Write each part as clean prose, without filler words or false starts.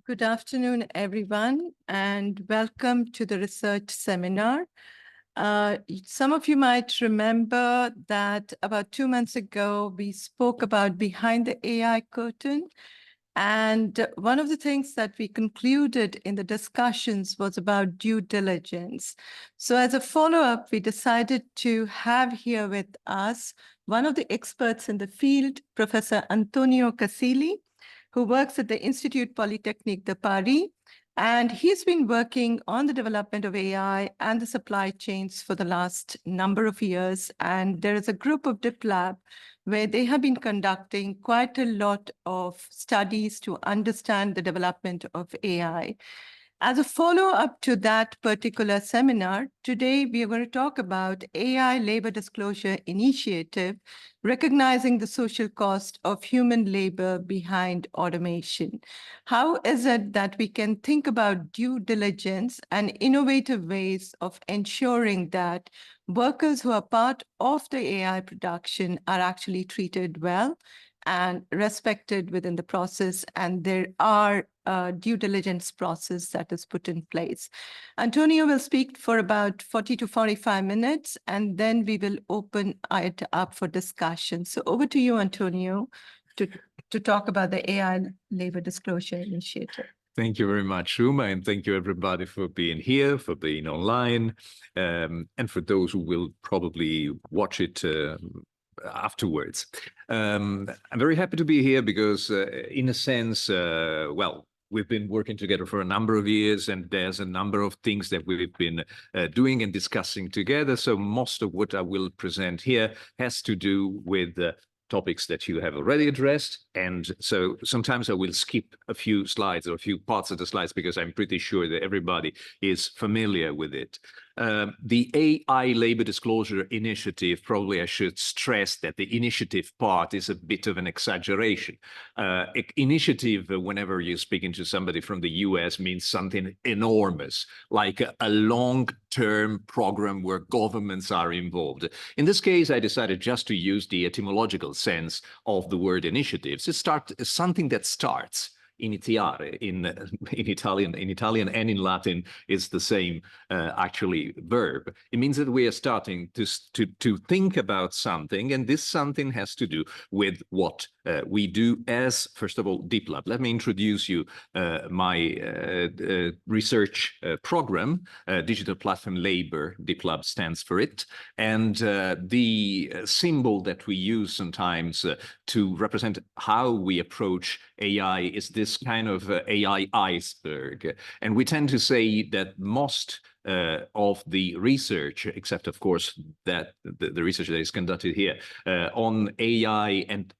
Good afternoon, everyone, and welcome to the research seminar. Some of you might remember that about 2 months ago, we spoke about behind the AI curtain. And one of the things that we concluded in the discussions was about due diligence. So as a follow-up, we decided to have here with us one of the experts in the field, Professor Antonio Casilli, who works at the Institut Polytechnique de Paris. And he's been working on the development of AI and the supply chains for the last number of years. And there is a group of DipLab where they have been conducting quite a lot of studies to understand the development of AI. As a follow-up to that particular seminar, today we are going to talk about AI Labor Disclosure Initiative, recognizing the social cost of human labor behind automation. How is it that we can think about due diligence and innovative ways of ensuring that workers who are part of the AI production are actually treated well and respected within the process, and there are due diligence process that is put in place. Antonio will speak for about 40 to 45 minutes, and then we will open it up for discussion. So over to you, Antonio, to talk about the AI Labor Disclosure Initiative. Thank you very much, Uma, and thank you everybody for being here, for being online, and for those who will probably watch it afterwards. I'm very happy to be here because, in a sense, well, we've been working together for a number of years, and there's a number of things that we've been doing and discussing together. So most of what I will present here has to do with topics that you have already addressed. And so sometimes I will skip a few slides or a few parts of the slides because I'm pretty sure that everybody is familiar with it. The AI Labor Disclosure Initiative, probably I should stress that the initiative part is a bit of an exaggeration. Initiative, whenever you're speaking to somebody from the US, means something enormous, like a long-term program where governments are involved. In this case, I decided just to use the etymological sense of the word initiatives. It's something that starts. Iniziare in Italian and in Latin is the same actually verb. It means that we are starting to think about something, and this something has to do with what we do as, first of all, DipLab. Let me introduce you my research program, Digital Platform Labor. DipLab stands for it, and the symbol that we use sometimes to represent how we approach AI is this kind of AI iceberg. And we tend to say that most of the research, except of course that the research that is conducted here on AI and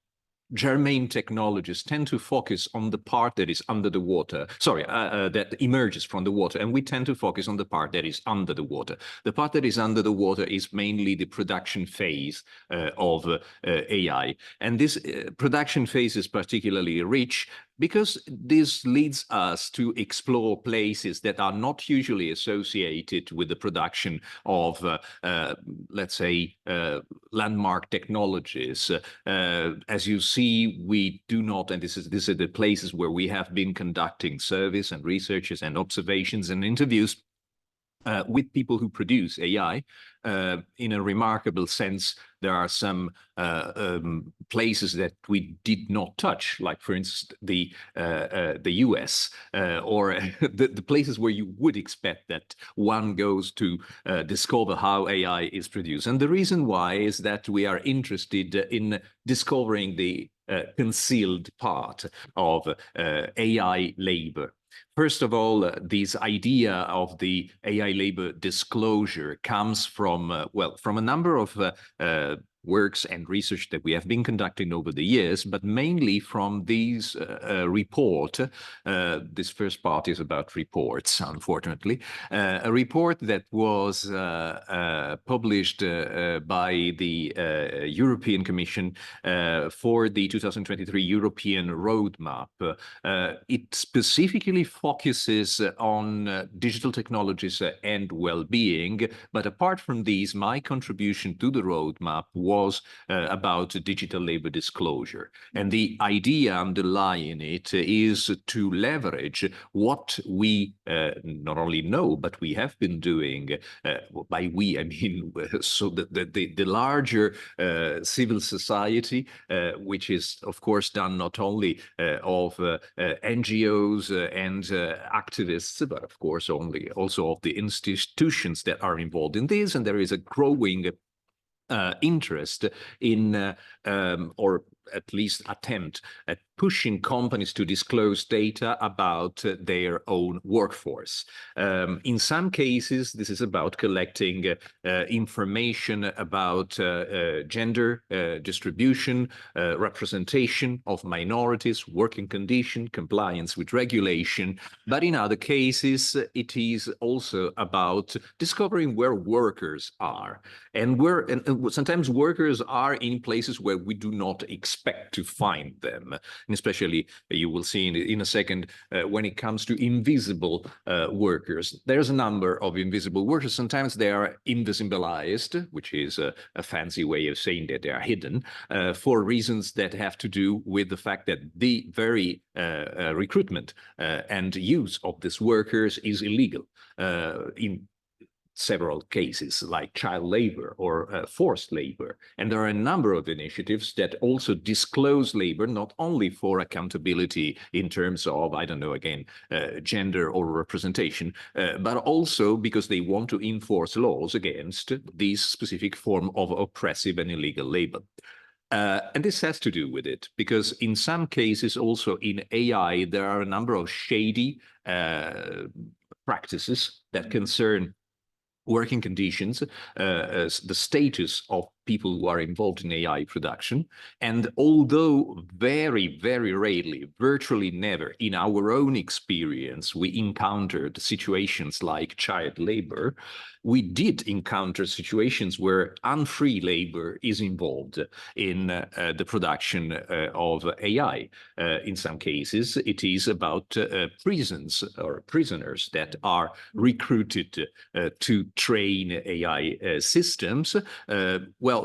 germane technologies, tend to focus on the part that is under the water, that emerges from the water, and we tend to focus on the part that is under the water. The part that is under the water is mainly the production phase of AI. And this production phase is particularly rich because this leads us to explore places that are not usually associated with the production of, let's say, landmark technologies. As you see, we do not, and these are the places where we have been conducting surveys and researches and observations and interviews with people who produce AI. In a remarkable sense, there are some places that we did not touch, like, for instance, the US, or the places where you would expect that one goes to discover how AI is produced. And the reason why is that we are interested in discovering the concealed part of AI labor. First of all, this idea of the AI labor disclosure comes from, well, from a number of works and research that we have been conducting over the years, but mainly from these report. This first part is about reports, unfortunately. A report that was published by the European Commission for the 2023 European Roadmap. It specifically focuses on digital technologies and well-being, but apart from these, my contribution to the roadmap was was about digital labor disclosure. And the idea underlying it is to leverage what we not only know, but we have been doing. By we, I mean, so the larger civil society, which is, of course, done not only of NGOs and activists, but of course also of the institutions that are involved in this. And there is a growing interest in, or at least attempt at pushing companies to disclose data about their own workforce. In some cases, this is about collecting information about gender distribution, representation of minorities, working condition, compliance with regulation. But in other cases, it is also about discovering where workers are. And sometimes workers are in places where we do not expect to find them. And especially, you will see in a second, when it comes to invisible workers. There's a number of invisible workers. Sometimes they are invisibilized, which is a fancy way of saying that they are hidden, for reasons that have to do with the fact that the very recruitment and use of these workers is illegal in several cases, like child labor or forced labor. And there are a number of initiatives that also disclose labor, not only for accountability in terms of, I don't know, again, gender or representation, but also because they want to enforce laws against this specific form of oppressive and illegal labor. And this has to do with it, because in some cases also in AI, there are a number of shady practices that concern working conditions, the status of people who are involved in AI production. And although very, very rarely, virtually never, in our own experience, we encountered situations like child labor, we did encounter situations where unfree labor is involved in the production of AI. In some cases, it is about prisons or prisoners that are recruited to train AI systems. Well,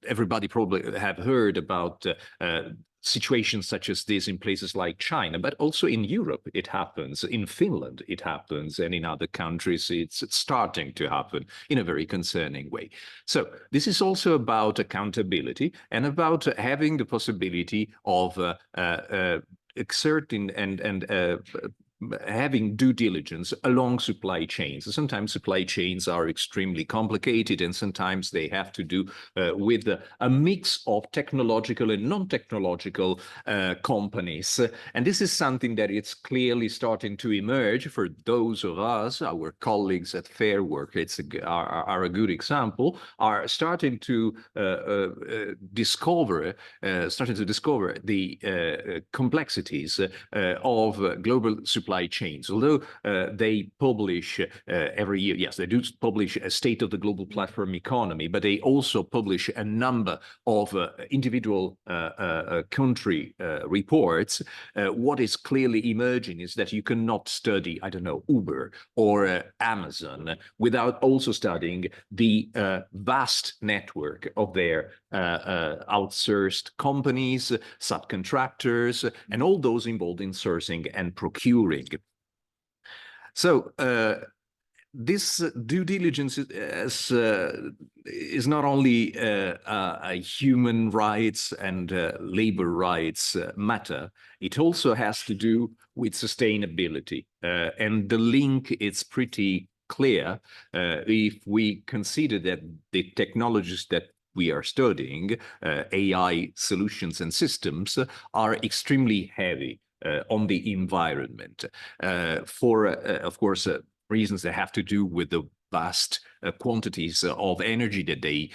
everybody probably have heard about situations such as this in places like China, but also in Europe it happens, in Finland it happens, and in other countries it's starting to happen in a very concerning way. So this is also about accountability and about having the possibility of exerting and having due diligence along supply chains. Sometimes supply chains are extremely complicated, and sometimes they have to do with a mix of technological and non-technological companies. And this is something that it's clearly starting to emerge for those of us, our colleagues at Fair Work, are a good example, are starting to discover the complexities of global supply chains. Although they publish every year, yes, they do publish a state of the global platform economy, but they also publish a number of individual country reports. What is clearly emerging is that you cannot study, I don't know, Uber or Amazon without also studying the vast network of their outsourced companies, subcontractors, and all those involved in sourcing and procuring. So this due diligence is not only a human rights and labor rights matter, it also has to do with sustainability. And the link is pretty clear if we consider that the technologies that we are studying, AI solutions and systems, are extremely heavy on the environment for, of course, reasons that have to do with the vast quantities of energy that they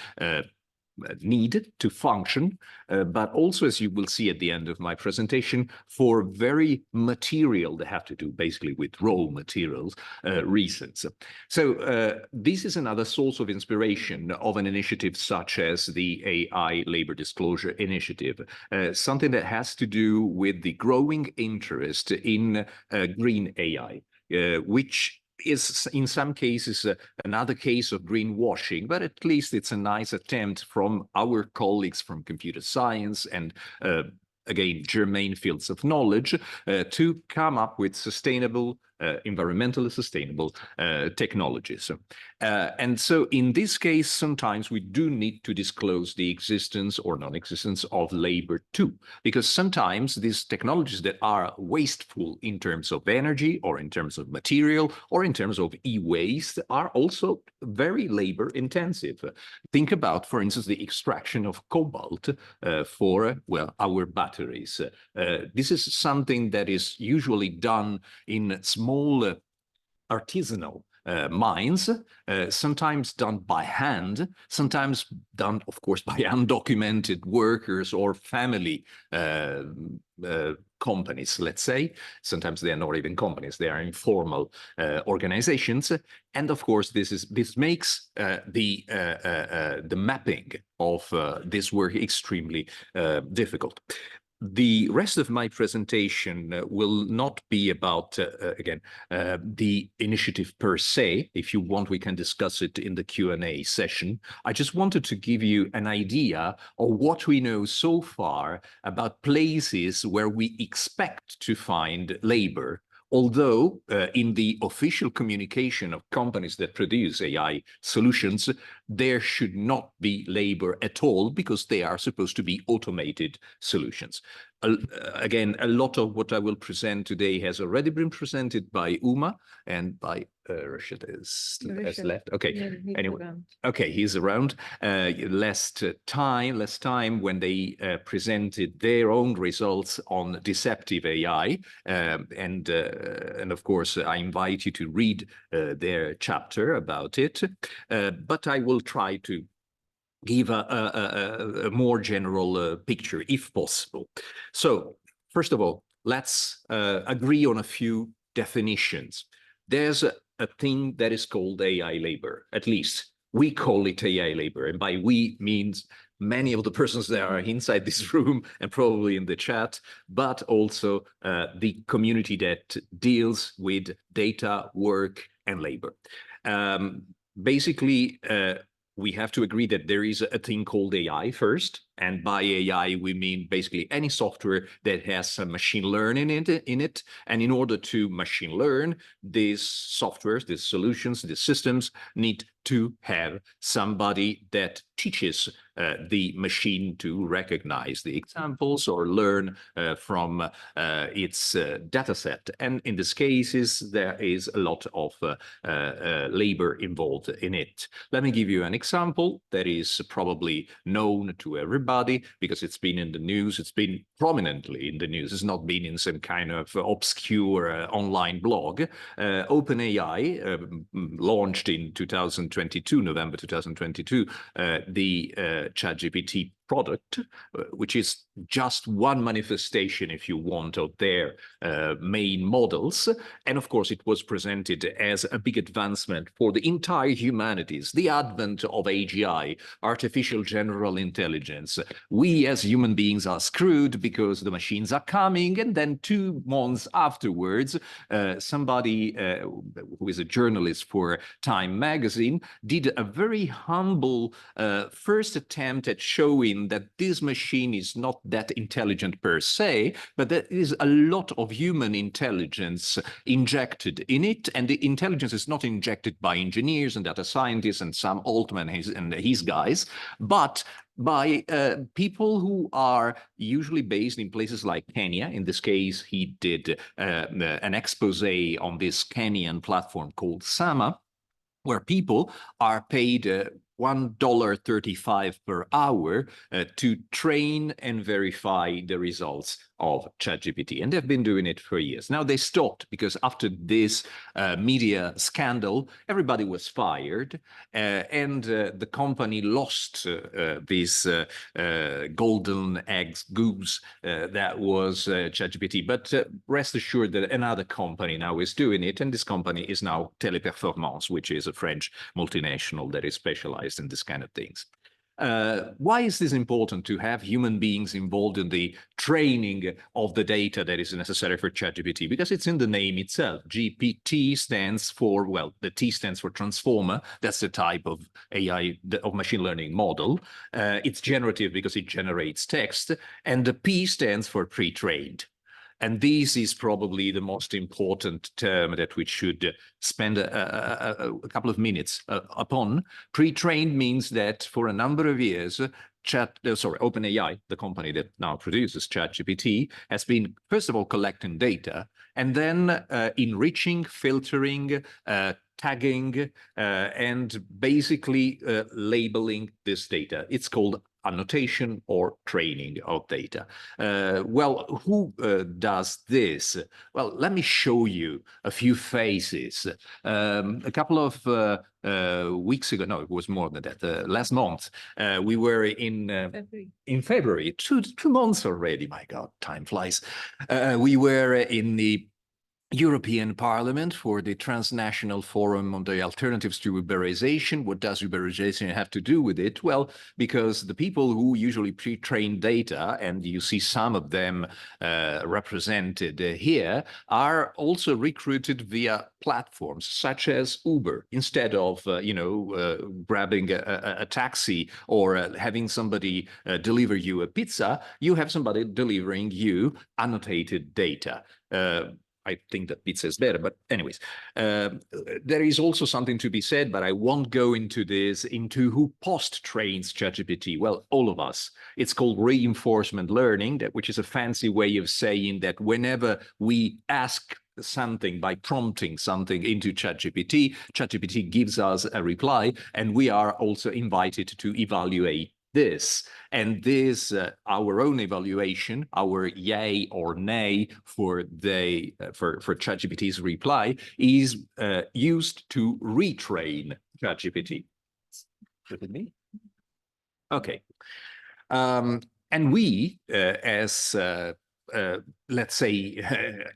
need to function, but also, as you will see at the end of my presentation, for very material that have to do basically with raw materials reasons. So this is another source of inspiration of an initiative such as the AI Labor Disclosure Initiative, something that has to do with the growing interest in green AI, which is in some cases another case of greenwashing, but at least it's a nice attempt from our colleagues from computer science and again, germane fields of knowledge to come up with sustainable, environmentally sustainable technologies. And so in this case, sometimes we do need to disclose the existence or non-existence of labor too, because sometimes these technologies that are wasteful in terms of energy or in terms of material or in terms of e-waste are also very labor intensive. Think about, for instance, the extraction of cobalt for, well, our batteries. This is something that is usually done in small artisanal mines, sometimes done by hand, sometimes done, of course, by undocumented workers or family companies, let's say. Sometimes they are not even companies, they are informal organizations. And of course, this makes the mapping of this work extremely difficult. The rest of my presentation will not be about, again, the initiative per se. If you want, we can discuss it in the Q&A session. I just wanted to give you an idea of what we know so far about places where we expect to find labor. Although in the official communication of companies that produce AI solutions, there should not be labor at all because they are supposed to be automated solutions. Again, a lot of what I will present today has already been presented by Uma and by Rashid has left. Okay, Yeah, anyway, around. okay, he's around. Last time when they presented their own results on deceptive AI, and of course I invite you to read their chapter about it. But I will try to give a more general picture, if possible. So, first of all, let's agree on a few definitions. There's a thing that is called AI labor. At least we call it AI labor. And by we means many of the persons that are inside this room and probably in the chat, but also the community that deals with data, work, and labor. Basically, we have to agree that there is a thing called AI first. And by AI, we mean basically any software that has some machine learning in it. And in order to machine learn, these softwares, these solutions, these systems need to have somebody that teaches the machine to recognize the examples or learn from its data set. And in these cases, there is a lot of labor involved in it. Let me give you an example that is probably known to everybody because it's been in the news. It's been prominently in the news. It's not been in some kind of obscure online blog. OpenAI launched in 2022, November 2022, the ChatGPT product, which is just one manifestation, if you want, of their main models. And of course, it was presented as a big advancement for the entire humanities, the advent of AGI, artificial general intelligence. We as human beings are screwed because the machines are coming. And then 2 months afterwards, somebody who is a journalist for Time magazine did a very humble first attempt at showing that this machine is not that intelligent per se, but there is a lot of human intelligence injected in it. And the intelligence is not injected by engineers and data scientists and Sam Altman and his guys, but by people who are usually based in places like Kenya. In this case, he did an expose on this Kenyan platform called Sama, where people are paid $1.35 per hour to train and verify the results of ChatGPT. And they've been doing it for years. Now they stopped because after this media scandal, everybody was fired and the company lost this golden eggs goose that was ChatGPT. But rest assured that another company now is doing it. And this company is now Teleperformance, which is a French multinational that is specialized in this kind of things. Why is this important to have human beings involved in the training of the data that is necessary for ChatGPT? Because it's in the name itself. GPT stands for, well, the T stands for transformer. That's the type of AI, of machine learning model. It's generative because it generates text. And the P stands for pre-trained. And this is probably the most important term that we should spend a couple of minutes upon. Pre-trained means that for a number of years, OpenAI, the company that now produces ChatGPT, has been, first of all, collecting data and then enriching, filtering, tagging, and basically labeling this data. It's called annotation or training of data. Well, who does this? Well, let me show you a few faces. A couple of weeks ago, no, it was more than that, last month, we were in February, two months already, my God, time flies. We were in the European Parliament for the Transnational Forum on the Alternatives to Uberization. What does Uberization have to do with it? Well, because the people who usually pre-train data, and you see some of them represented here, are also recruited via platforms such as Uber. Instead of, grabbing a taxi or having somebody deliver you a pizza, you have somebody delivering you annotated data. I think that pizza is better, but anyways, there is also something to be said, but I won't go into this, into who post-trains ChatGPT. Well, all of us. It's called reinforcement learning, which is a fancy way of saying that whenever we ask something by prompting something into ChatGPT, ChatGPT gives us a reply, and we are also invited to evaluate this. And this, our own evaluation, our yay or nay for ChatGPT's reply, is used to retrain ChatGPT. Look at me. Okay. And we, as let's say,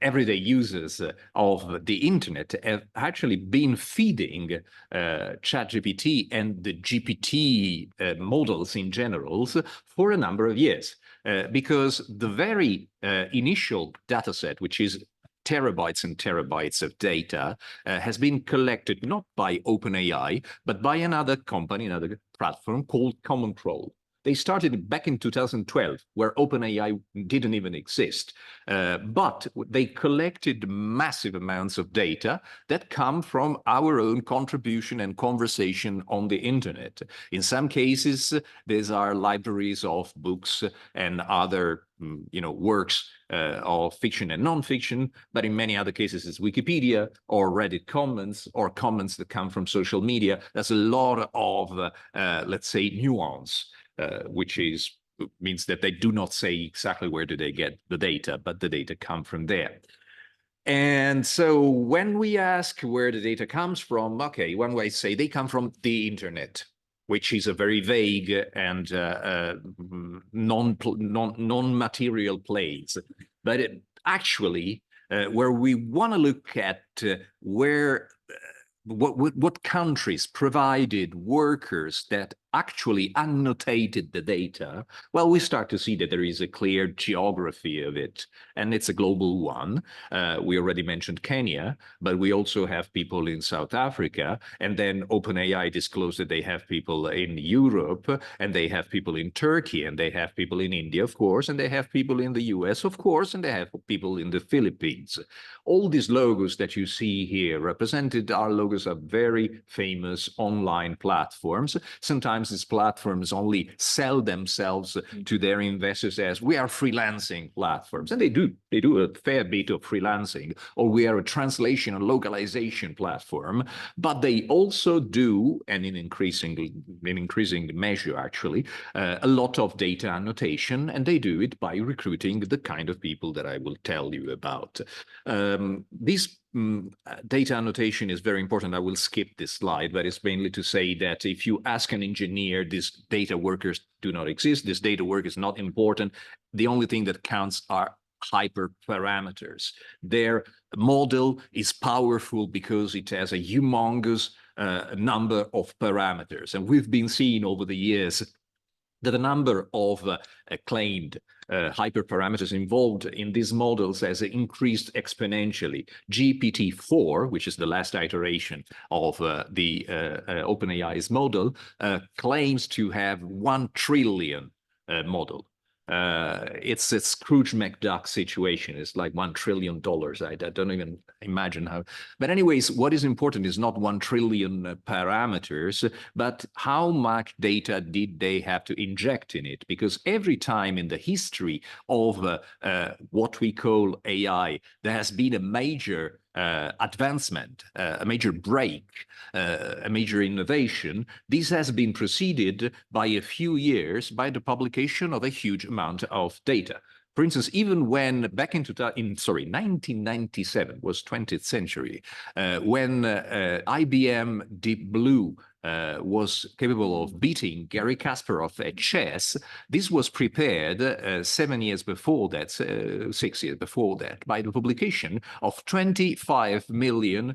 everyday users of the internet have actually been feeding ChatGPT and the GPT models in general for a number of years, because the very initial data set, which is terabytes and terabytes of data, has been collected not by OpenAI, but by another company, another platform called Control. They started back in 2012, where OpenAI didn't even exist. But they collected massive amounts of data that come from our own contribution and conversation on the internet. In some cases, these are libraries of books and other works of fiction and non-fiction, but in many other cases it's Wikipedia or Reddit comments or comments that come from social media. There's a lot of, let's say, nuance. Which means that they do not say exactly where do they get the data, but the data come from there. And so when we ask where the data comes from, okay, one way to say they come from the internet, which is a very vague and non-material place. But actually, where we want to look at what countries provided workers that actually annotated the data, well, we start to see that there is a clear geography of it, and it's a global one. We already mentioned Kenya, but we also have people in South Africa, and then OpenAI disclosed that they have people in Europe, and they have people in Turkey, and they have people in India, of course, and they have people in the US, of course, and they have people in the Philippines. All these logos that you see here represented are logos of very famous online platforms. Sometimes these platforms only sell themselves to their investors as we are freelancing platforms, and they do a fair bit of freelancing, or we are a translation and localization platform, but they also do, and in increasing measure actually, a lot of data annotation, and they do it by recruiting the kind of people that I will tell you about. This data annotation is very important. I will skip this slide, but it's mainly to say that if you ask an engineer, these data workers do not exist. This data work is not important. The only thing that counts are hyperparameters. Their model is powerful because it has a humongous number of parameters. And we've been seeing over the years that the number of claimed hyperparameters involved in these models has increased exponentially. GPT-4, which is the last iteration of the OpenAI's model, claims to have 1 trillion model. It's a Scrooge McDuck situation. It's like $1 trillion. I don't even imagine how. But anyways, what is important is not 1 trillion parameters, but how much data did they have to inject in it? Because every time in the history of what we call AI, there has been a major advancement, a major break, a major innovation. This has been preceded by a few years by the publication of a huge amount of data. For instance, even when back in 1997 was 20th century, when IBM Deep Blue was capable of beating Garry Kasparov at chess, this was prepared 7 years before that, 6 years before that, by the publication of 25 million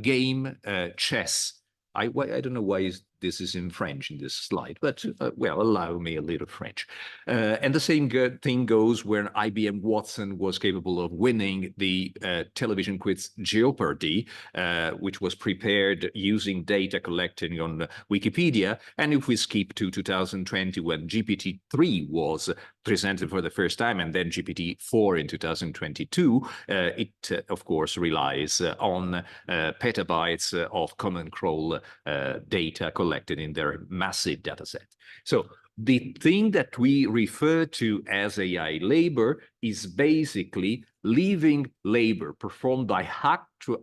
game chess. I don't know why this is in French in this slide, but well, allow me a little French. And the same thing goes when IBM Watson was capable of winning the television quiz Jeopardy, which was prepared using data collected on Wikipedia. And if we skip to 2020, when GPT-3 was presented for the first time, and then GPT-4 in 2022, it, of course, relies on petabytes of common crawl data collected in their massive data set. So the thing that we refer to as AI labor is basically living labor performed by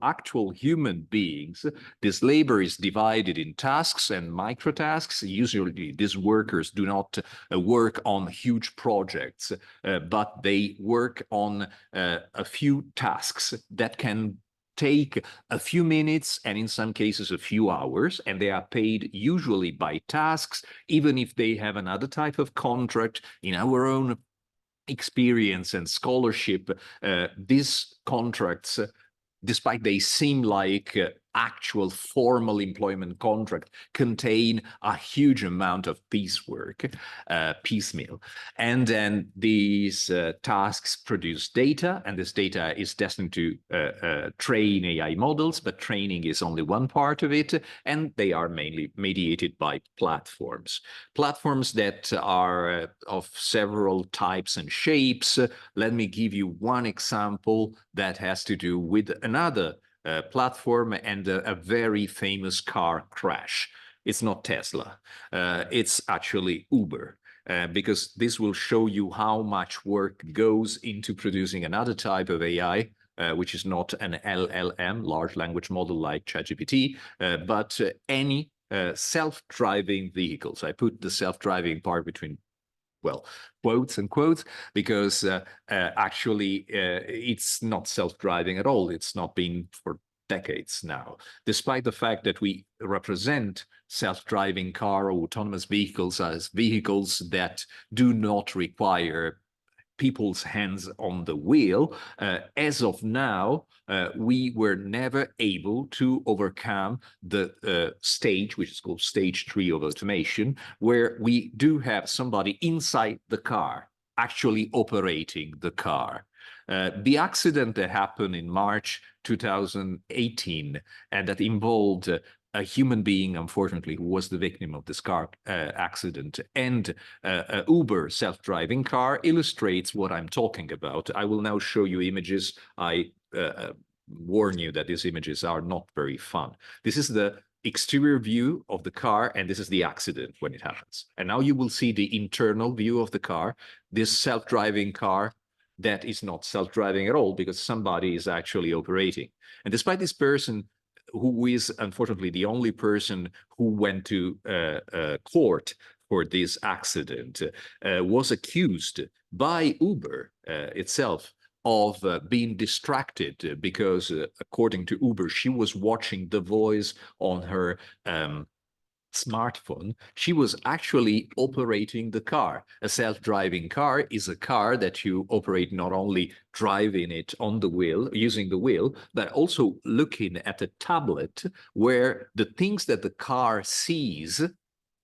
actual human beings. This labor is divided in tasks and microtasks. Usually these workers do not work on huge projects, but they work on a few tasks that can take a few minutes and in some cases a few hours, and they are paid usually by tasks, even if they have another type of contract. In our own experience and scholarship, these contracts, despite they seem like actual formal employment contract, contain a huge amount of piecework, piecemeal. And then these tasks produce data, and this data is destined to train AI models, but training is only one part of it, and they are mainly mediated by platforms. Platforms that are of several types and shapes. Let me give you one example that has to do with another platform and a very famous car crash. It's not Tesla, it's actually Uber. Because this will show you how much work goes into producing another type of AI, which is not an LLM, large language model like ChatGPT, but any self-driving vehicles. I put the self-driving part between, well, quotes and quotes, because actually it's not self-driving at all. It's not been for decades now, despite the fact that we represent self-driving car or autonomous vehicles as vehicles that do not require people's hands on the wheel. As of now, we were never able to overcome the stage, which is called stage 3 of automation, where we do have somebody inside the car actually operating the car. The accident that happened in March 2018 and that involved a human being, unfortunately, who was the victim of this car accident, and a Uber self-driving car illustrates what I'm talking about. I will now show you images. I warn you that these images are not very fun. This is the exterior view of the car, and this is the accident when it happens. And now you will see the internal view of the car, this self-driving car that is not self-driving at all because somebody is actually operating. And despite this person, who is unfortunately the only person who went to court for this accident, was accused by Uber itself of being distracted because, according to Uber, she was watching The Voice on her smartphone. She was actually operating the car. A self-driving car is a car that you operate not only driving it on the wheel, using the wheel, but also looking at a tablet where the things that the car sees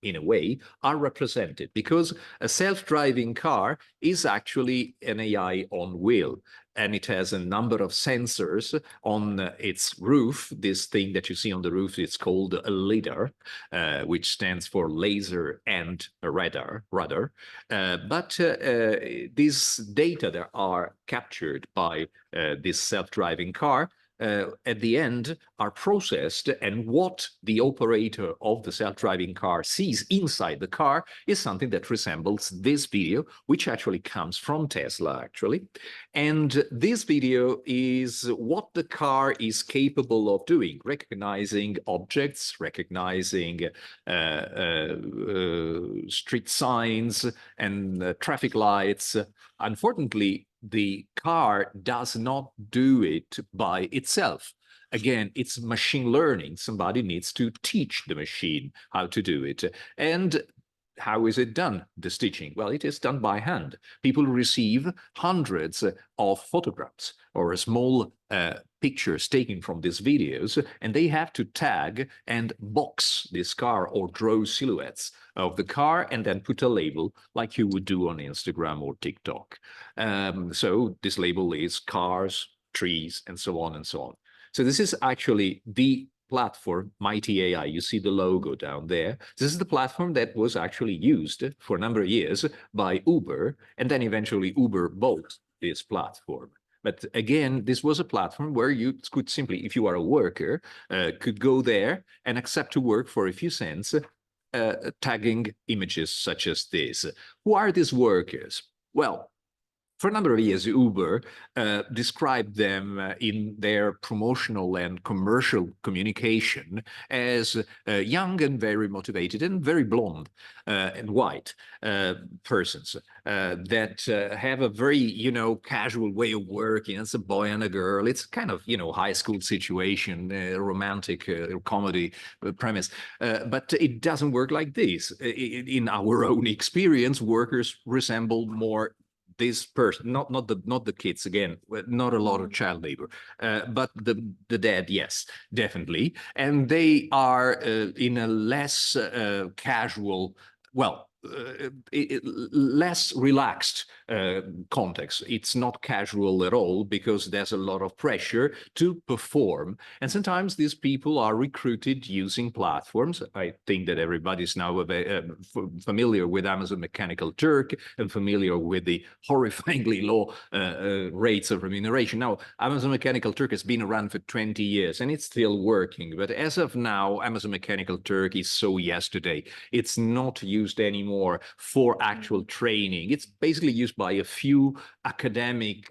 in a way, are represented, because a self-driving car is actually an AI on wheel, and it has a number of sensors on its roof. This thing that you see on the roof is called a lidar, which stands for laser and radar. But these data that are captured by this self-driving car at the end are processed, and what the operator of the self-driving car sees inside the car is something that resembles this video, which actually comes from Tesla, actually. And this video is what the car is capable of doing, recognizing objects, recognizing street signs and traffic lights. Unfortunately, the car does not do it by itself. Again, it's machine learning. Somebody needs to teach the machine how to do it. And how is it done, the stitching? Well, it is done by hand. People receive hundreds of photographs or small pictures taken from these videos, and they have to tag and box this car or draw silhouettes of the car and then put a label like you would do on Instagram or TikTok. So this label is cars, trees, and so on and so on. So this is actually the platform, Mighty AI. You see the logo down there. This is the platform that was actually used for a number of years by Uber, and then eventually Uber bought this platform. But again, this was a platform where you could simply, if you are a worker, could go there and accept to work for a few cents, tagging images such as this. Who are these workers? Well, for a number of years, Uber described them in their promotional and commercial communication as young and very motivated and very blonde and white persons that have a very, casual way of working. It's a boy and a girl. It's kind of, high school situation, romantic comedy premise. But it doesn't work like this. In our own experience, workers resemble more this person, not the kids, again, not a lot of child labor, but the dad, yes, definitely. And they are in a less casual, well, less relaxed context. It's not casual at all, because there's a lot of pressure to perform. And sometimes these people are recruited using platforms. I think that everybody's now familiar with Amazon Mechanical Turk and familiar with the horrifyingly low rates of remuneration. Now, Amazon Mechanical Turk has been around for 20 years and it's still working. But as of now, Amazon Mechanical Turk is so yesterday. It's not used anymore for actual training. It's basically used by a few academics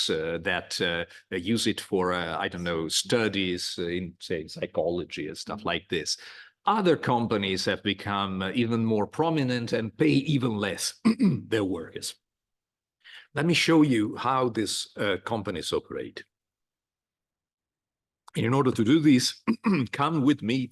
that use it for, I don't know, studies in, say, psychology and stuff like this. Other companies have become even more prominent and pay even less their workers. Let me show you how these companies operate. And in order to do this, come with me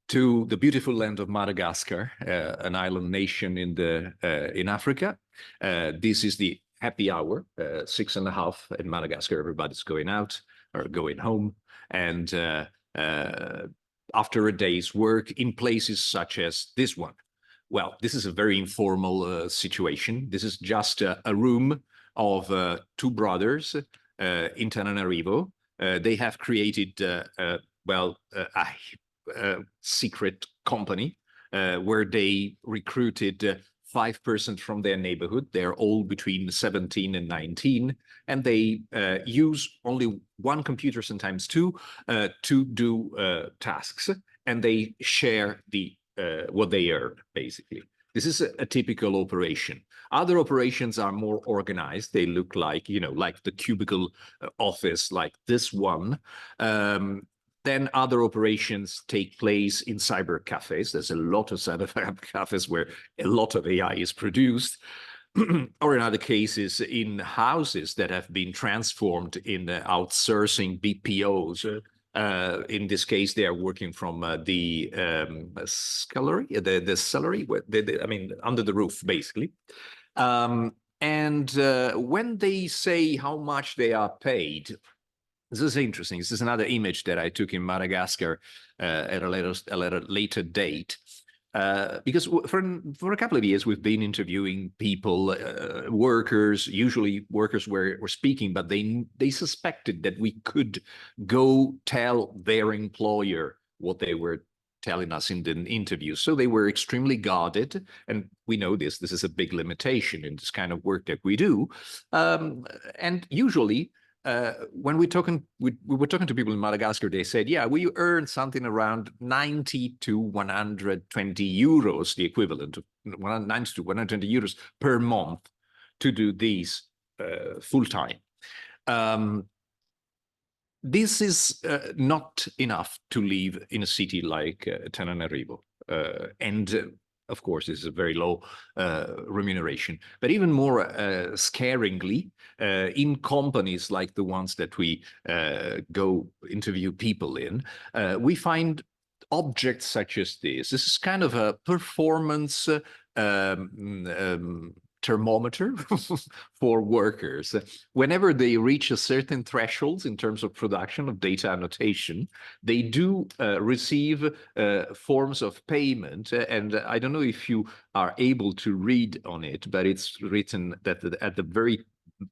to the beautiful land of Madagascar, an island nation in Africa. This is the happy hour, 6:30 in Madagascar. Everybody's going out or going home, and after a day's work in places such as this one. Well, this is a very informal situation. This is just a room of two brothers in Tananarivo. They have created, a secret company where they recruited 5% from their neighborhood. They're all between 17 and 19, and they use only one computer, sometimes two, to do tasks, and they share the what they earn, basically. This is a typical operation. Other operations are more organized. They look like, like the cubicle office, like this one. Then other operations take place in cyber cafes. There's a lot of cyber cafes where a lot of AI is produced. Or in other cases, in houses that have been transformed in outsourcing BPOs. In this case, they are working from the scullery, the celery, under the roof, basically. And when they say how much they are paid, This is interesting. This is another image that I took in Madagascar at a later date. Because for a couple of years, we've been interviewing people, workers, usually workers were speaking, but they suspected that we could go tell their employer what they were telling us in the interview. So they were extremely guarded. And we know this is a big limitation in this kind of work that we do. And usually, when we were talking to people in Madagascar, they said, yeah, we earn something around 90 to 120 euros, the equivalent of 90 to 120 euros per month to do these full time. This is not enough to live in a city like Tananarivo. Of course, this is a very low remuneration. But even more scaringly, in companies like the ones that we go interview people in, we find objects such as this. This is kind of a performance thermometer for workers. Whenever they reach a certain thresholds in terms of production of data annotation, they do receive forms of payment. And I don't know if you are able to read on it, but it's written that at the very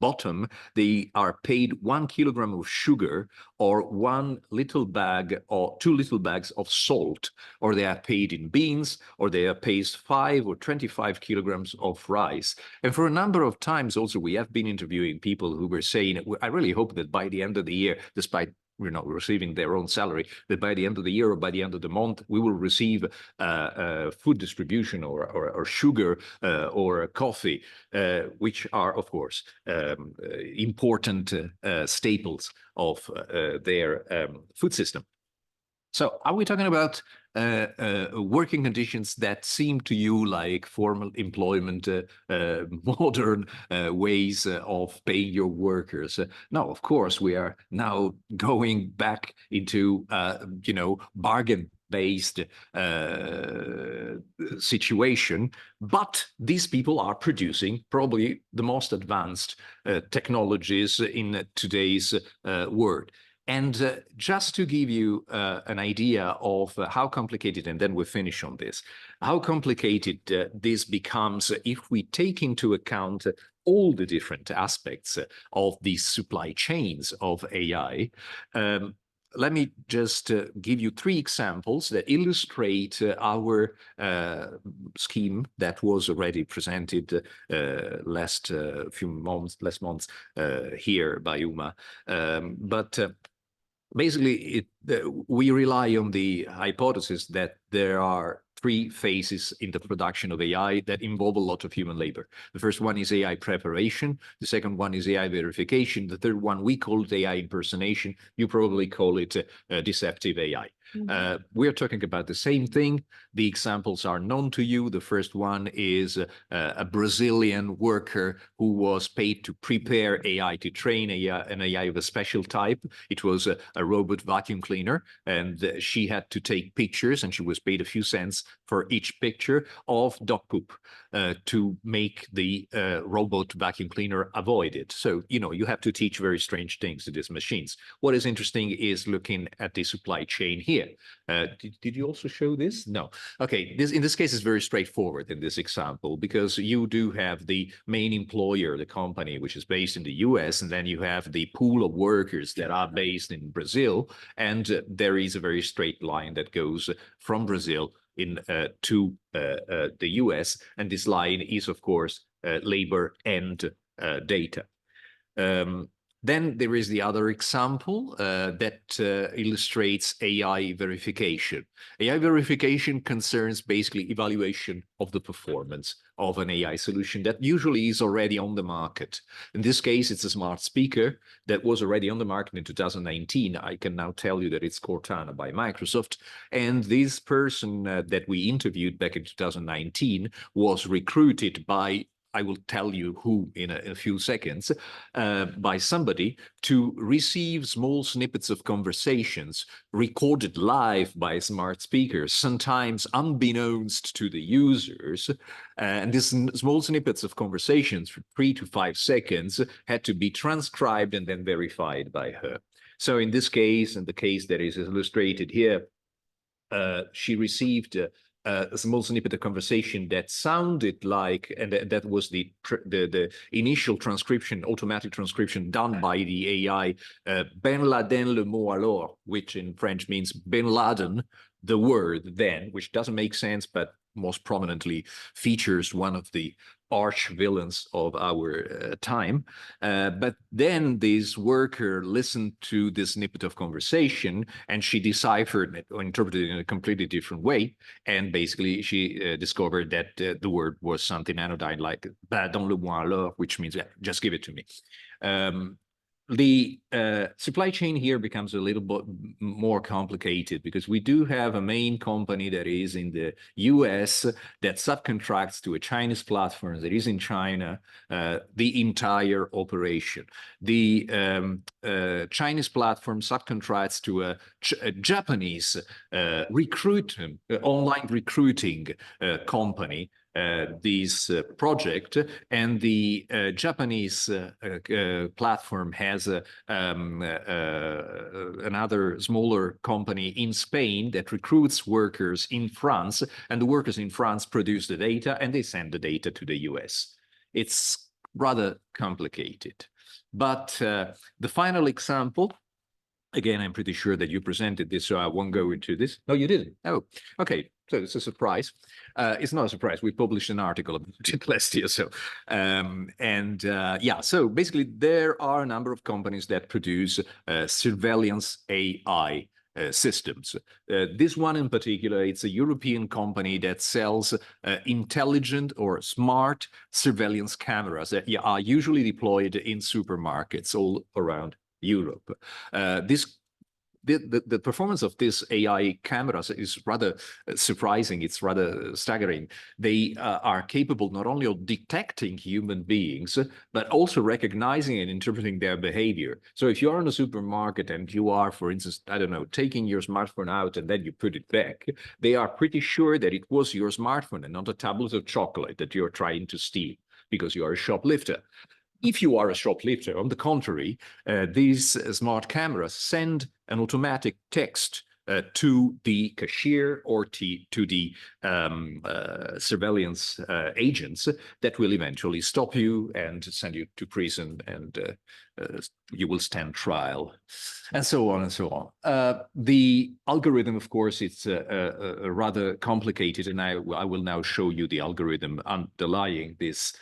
bottom, they are paid 1 kilogram of sugar or 1 little bag or 2 little bags of salt, or they are paid in beans, or they are paid 5 or 25 kilograms of rice. And for a number of times also, we have been interviewing people who were saying, I really hope that by the end of the year, despite receiving their own salary, that by the end of the year or by the end of the month, we will receive food distribution or sugar or coffee, which are, of course, important staples of their food system. So are we talking about working conditions that seem to you like formal employment, modern ways of paying your workers? No, of course, we are now going back into, bargain-based situation, but these people are producing probably the most advanced technologies in today's world. And just to give you an idea of how complicated, and then we'll finish on this, how complicated this becomes if we take into account all the different aspects of these supply chains of AI. Let me just give you 3 examples that illustrate our scheme that was already presented last months here by Uma. Basically, we rely on the hypothesis that there are 3 phases in the production of AI that involve a lot of human labor. The first one is AI preparation. The second one is AI verification. The third one, we call it AI impersonation. You probably call it deceptive AI. We are talking about the same thing. The examples are known to you. The first one is a Brazilian worker who was paid to prepare AI, to train an AI of a special type. It was a robot vacuum cleaner, and she had to take pictures, and she was paid a few cents for each picture of dog poop to make the robot vacuum cleaner avoid it. So, you have to teach very strange things to these machines. What is interesting is looking at the supply chain here. Did you also show this? No. Okay, in this case is very straightforward in this example, because you do have the main employer, the company, which is based in the US, and then you have the pool of workers that are based in Brazil, and there is a very straight line that goes from Brazil to the US, and this line is, of course, labor and data. Then there is the other example that illustrates AI verification. AI verification concerns basically evaluation of the performance of an AI solution that usually is already on the market. In this case, it's a smart speaker that was already on the market in 2019. I can now tell you that it's Cortana by Microsoft. And this person that we interviewed back in 2019 was recruited by, I will tell you who in a few seconds, by somebody to receive small snippets of conversations recorded live by smart speakers, sometimes unbeknownst to the users. And these small snippets of conversations for 3 to 5 seconds had to be transcribed and then verified by her. So in this case, and the case that is illustrated here, she received a small snippet of conversation that sounded like, and that was the initial transcription, automatic transcription done by the AI, Ben Laden le mot alors, which in French means Bin Laden, the word then, which doesn't make sense, but most prominently features one of the arch villains of our time. But then this worker listened to this snippet of conversation and she deciphered it or interpreted it in a completely different way. And basically she discovered that the word was something anodyne like "bah, dans le moi alors," which means, yeah, just give it to me. The supply chain here becomes a little bit more complicated because we do have a main company that is in the US that subcontracts to a Chinese platform that is in China the entire operation. The Chinese platform subcontracts to a Japanese online recruiting company this project, and the Japanese platform has another smaller company in Spain that recruits workers in France, and the workers in France produce the data and they send the data to the US. It's rather complicated. But the final example, again, I'm pretty sure that you presented this, so I won't go into this. No, you didn't. Oh, okay. So it's a surprise. It's not a surprise. We published an article about it last year. So, yeah, so basically there are a number of companies that produce surveillance AI systems. This one in particular, it's a European company that sells intelligent or smart surveillance cameras that are usually deployed in supermarkets all around Europe. The performance of this AI cameras is rather surprising. It's rather staggering. They are capable not only of detecting human beings, but also recognizing and interpreting their behavior. So if you are in a supermarket and you are, for instance, I don't know, taking your smartphone out and then you put it back, they are pretty sure that it was your smartphone and not a tablet of chocolate that you're trying to steal because you are a shoplifter. If you are a shoplifter, on the contrary, these smart cameras send an automatic text to the cashier or to the surveillance agents that will eventually stop you and send you to prison, and you will stand trial, and so on and so on. The algorithm, of course, it's rather complicated, and I will now show you the algorithm underlying this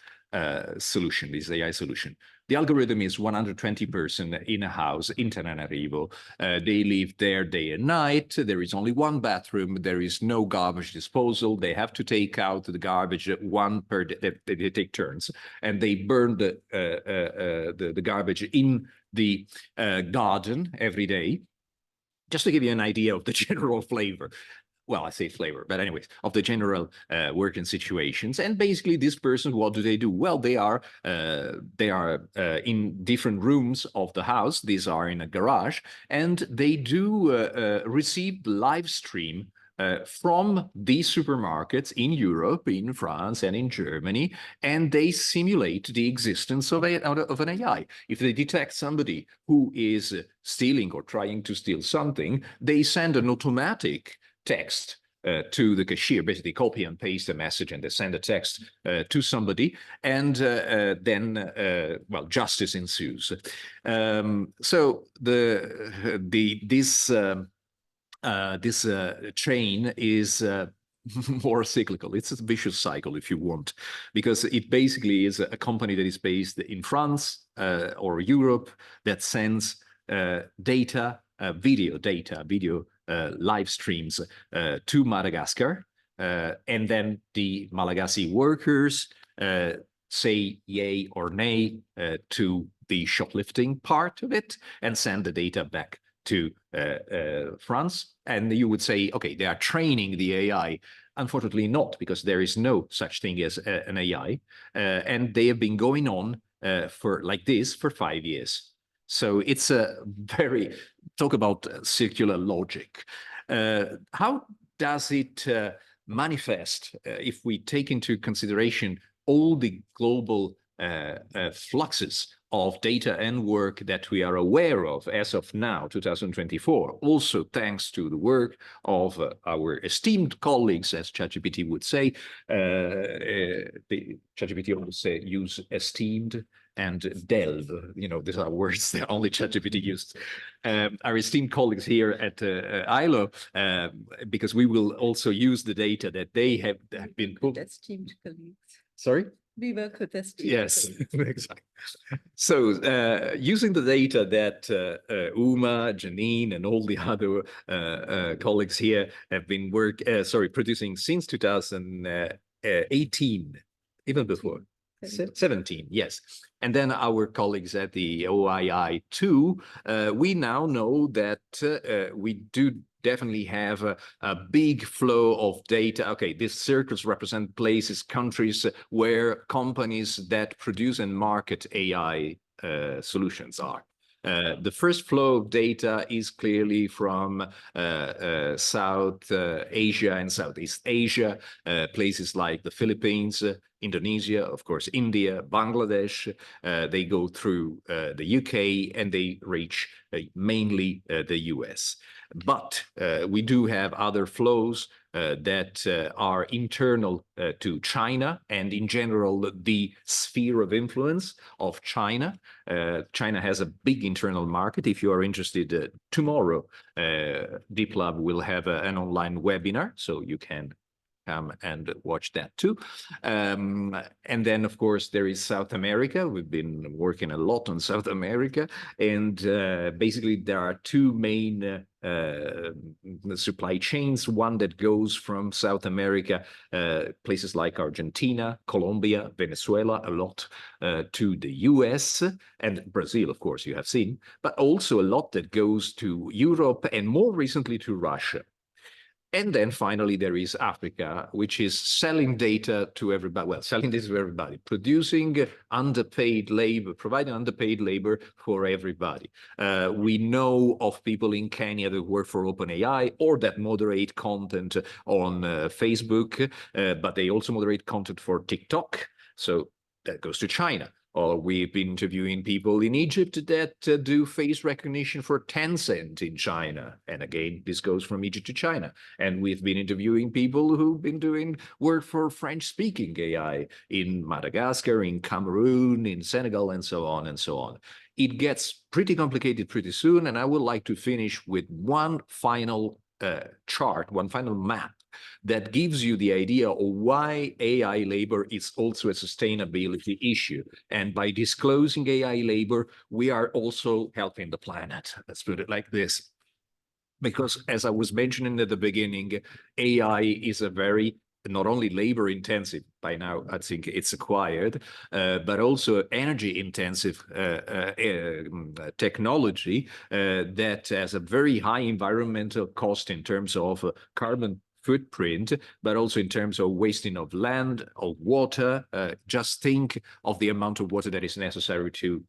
solution, this AI solution. The algorithm is 120 persons in a house in Tananarivo. They live there day and night. There is only one bathroom. There is no garbage disposal. They have to take out the garbage one per day. They take turns, and they burn the garbage in the garden every day. Just to give you an idea of the general flavor. Well, I say flavor, but anyways, of the general working situations. And basically these persons, what do? Well, they are in different rooms of the house. These are in a garage, and they do receive live stream from these supermarkets in Europe, in France, and in Germany, and they simulate the existence of an AI. If they detect somebody who is stealing or trying to steal something, they send an automatic text to the cashier, basically copy and paste a message, and they send a text to somebody, and then, well, justice ensues. So this chain is more cyclical. It's a vicious cycle, if you want, because it basically is a company that is based in France or Europe that sends data, video live streams to Madagascar, and then the Malagasy workers say yay or nay to the shoplifting part of it and send the data back to France. And you would say, okay, they are training the AI. Unfortunately not, because there is no such thing as an AI. And they have been going on for like this for 5 years. So it's a very, talk about circular logic. How does it manifest if we take into consideration all the global fluxes of data and work that we are aware of as of now, 2024, also thanks to the work of our esteemed colleagues, as ChatGPT would say. The ChatGPT always say use esteemed and delve. You know, these are words that only ChatGPT used. Our esteemed colleagues here at ILO, because we will also use the data that they have been put. Esteemed colleagues. Sorry? We work with esteemed Yes, colleagues. exactly. So using the data that Uma, Janine, and all the other colleagues here have been producing since 2018, even before. 17, yes. And then our colleagues at the OII too, we now know that we do definitely have a big flow of data. Okay, these circles represent places, countries where companies that produce and market AI solutions are. The first flow of data is clearly from South Asia and Southeast Asia, places like the Philippines, Indonesia, of course, India, Bangladesh. They go through the UK and they reach mainly the US. But we do have other flows that are internal to China and in general the sphere of influence of China. China has a big internal market. If you are interested, tomorrow Deep Lab will have an online webinar, so you can come and watch that too. And then, of course, there is South America. We've been working a lot on South America. And basically, there are two main supply chains. One that goes from South America, places like Argentina, Colombia, Venezuela, a lot to the US and Brazil, of course, you have seen, but also a lot that goes to Europe and more recently to Russia. And then finally, there is Africa, which is selling data to everybody. Well, selling this to everybody, producing underpaid labor, providing underpaid labor for everybody. We know of people in Kenya that work for OpenAI or that moderate content on Facebook, but they also moderate content for TikTok. So that goes to China. Or we've been interviewing people in Egypt that do face recognition for Tencent in China. And again, this goes from Egypt to China. And we've been interviewing people who've been doing work for French-speaking AI in Madagascar, in Cameroon, in Senegal, and so on and so on. It gets pretty complicated pretty soon. And I would like to finish with one final chart, one final map that gives you the idea of why AI labor is also a sustainability issue. And by disclosing AI labor, we are also helping the planet. Let's put it like this. Because as I was mentioning at the beginning, AI is a very not only labor intensive, by now I think it's acquired, but also energy intensive technology that has a very high environmental cost in terms of carbon footprint, but also in terms of wasting of land, of water. Just think of the amount of water that is necessary to,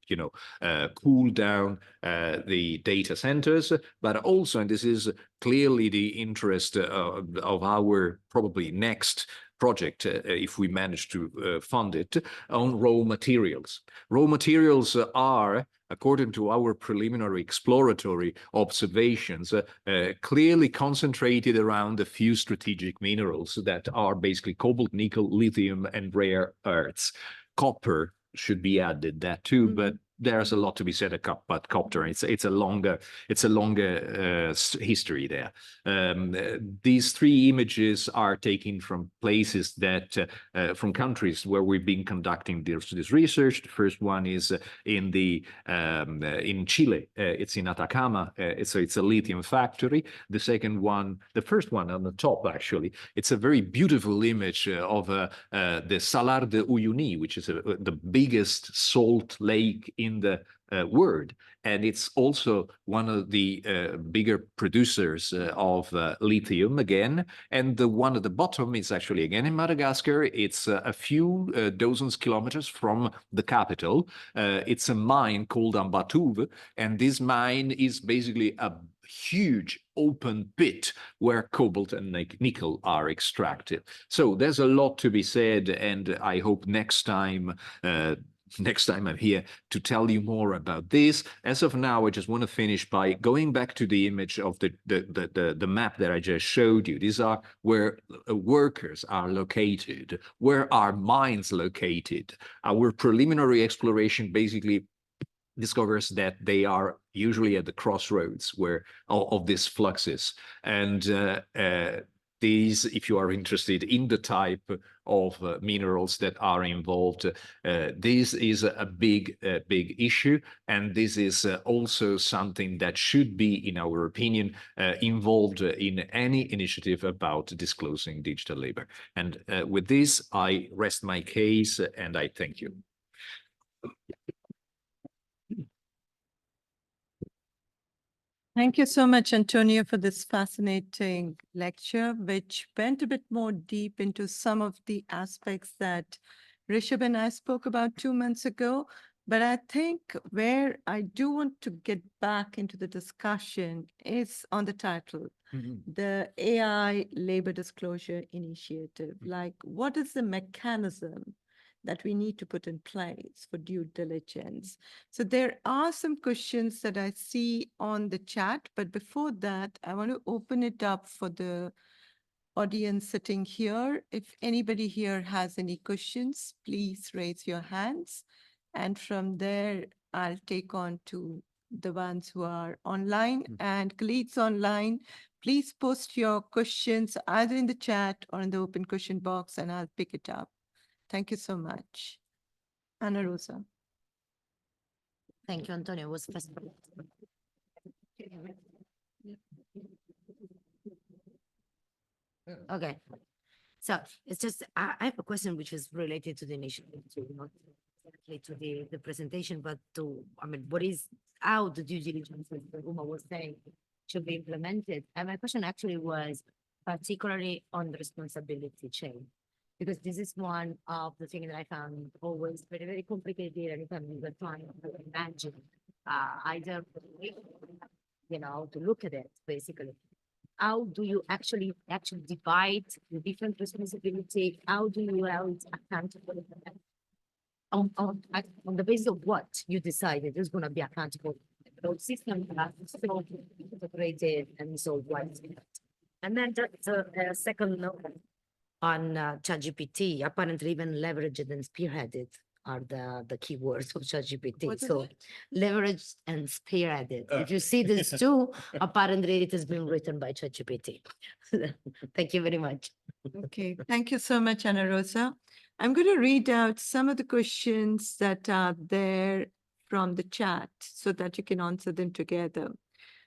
cool down the data centers, but also, and this is clearly the interest of our probably next project, if we manage to fund it, on raw materials. Raw materials are, according to our preliminary exploratory observations, clearly concentrated around a few strategic minerals that are basically cobalt, nickel, lithium, and rare earths. Copper should be added, that too, but there's a lot to be said about copper. It's a longer history there. These three images are taken from places that from countries where we've been conducting this research. The first one is in Chile. It's in Atacama. It's a lithium factory. The first one on the top actually, it's a very beautiful image of the Salar de Uyuni, which is the biggest salt lake in the world, and it's also one of the bigger producers of lithium again. And the one at the bottom is actually again in Madagascar. It's a few dozens kilometers from the capital. It's a mine called Ambatuve, and this mine is basically a huge open pit where cobalt and nickel are extracted. So there's a lot to be said, and I hope next time next time I'm here to tell you more about this. As of now, I just want to finish by going back to the image of the map that I just showed you. These are where workers are located, where are mines located. Our preliminary exploration basically discovers that they are usually at the crossroads where of these fluxes. And these, if you are interested in the type of minerals that are involved, this is a big issue. And this is also something that should be, in our opinion, involved in any initiative about disclosing digital labor. And with this, I rest my case and I thank you. Thank you so much, Antonio, for this fascinating lecture, which went a bit more deep into some of the aspects that Rishabh and I spoke about 2 months ago. But I think where I do want to get back into the discussion is on the title, the AI Labor Disclosure Initiative. Like, what is the mechanism that we need to put in place for due diligence? So there are some questions that I see on the chat, but before that, I want to open it up for the audience sitting here. If anybody here has any questions, please raise your hands. And from there, I'll take on to the ones who are online. And colleagues online, please post your questions either in the chat or in the open question box, and I'll pick it up. Thank you so much. Ana Rosa. Thank you, Antonio. It was fascinating. Okay. So it's just, I have a question which is related to the initiative, not exactly to the presentation, but to, I mean, how the due diligence, as Uma was saying, should be implemented. And my question actually was particularly on the responsibility chain, because this is one of the things that I found always very, very complicated. And if I'm trying to imagine either, to look at it, basically. How do you actually divide the different responsibility? How do you hold accountable on the basis of what you decided is going to be accountable? Those systems are so integrated and so widespread. And then the second note on ChatGPT, apparently even leveraged and spearheaded are the keywords of ChatGPT. So leveraged and spearheaded. If you see these two, apparently it has been written by ChatGPT. Thank you very much. Okay, thank you so much, Ana Rosa. I'm going to read out some of the questions that are there from the chat so that you can answer them together.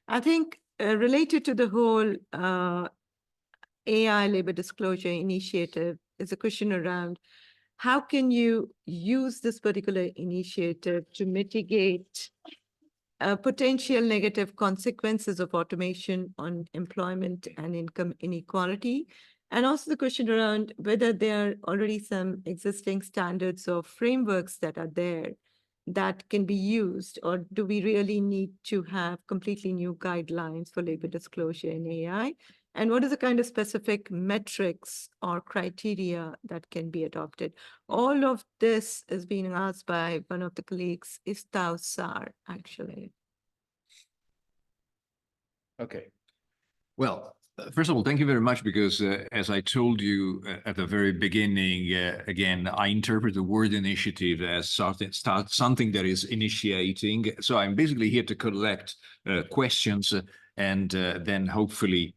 I think related to the whole AI labor disclosure initiative is a question around how can you use this particular initiative to mitigate potential negative consequences of automation on employment and income inequality? And also the question around whether there are already some existing standards or frameworks that are there that can be used, or do we really need to have completely new guidelines for labor disclosure in AI? And what is the kind of specific metrics or criteria that can be adopted? All of this is being asked by one of the colleagues, Istao Sar, actually. Okay. Well, first of all, thank you very much, because as I told you at the very beginning, again, I interpret the word initiative as something that is initiating. So I'm basically here to collect questions and then hopefully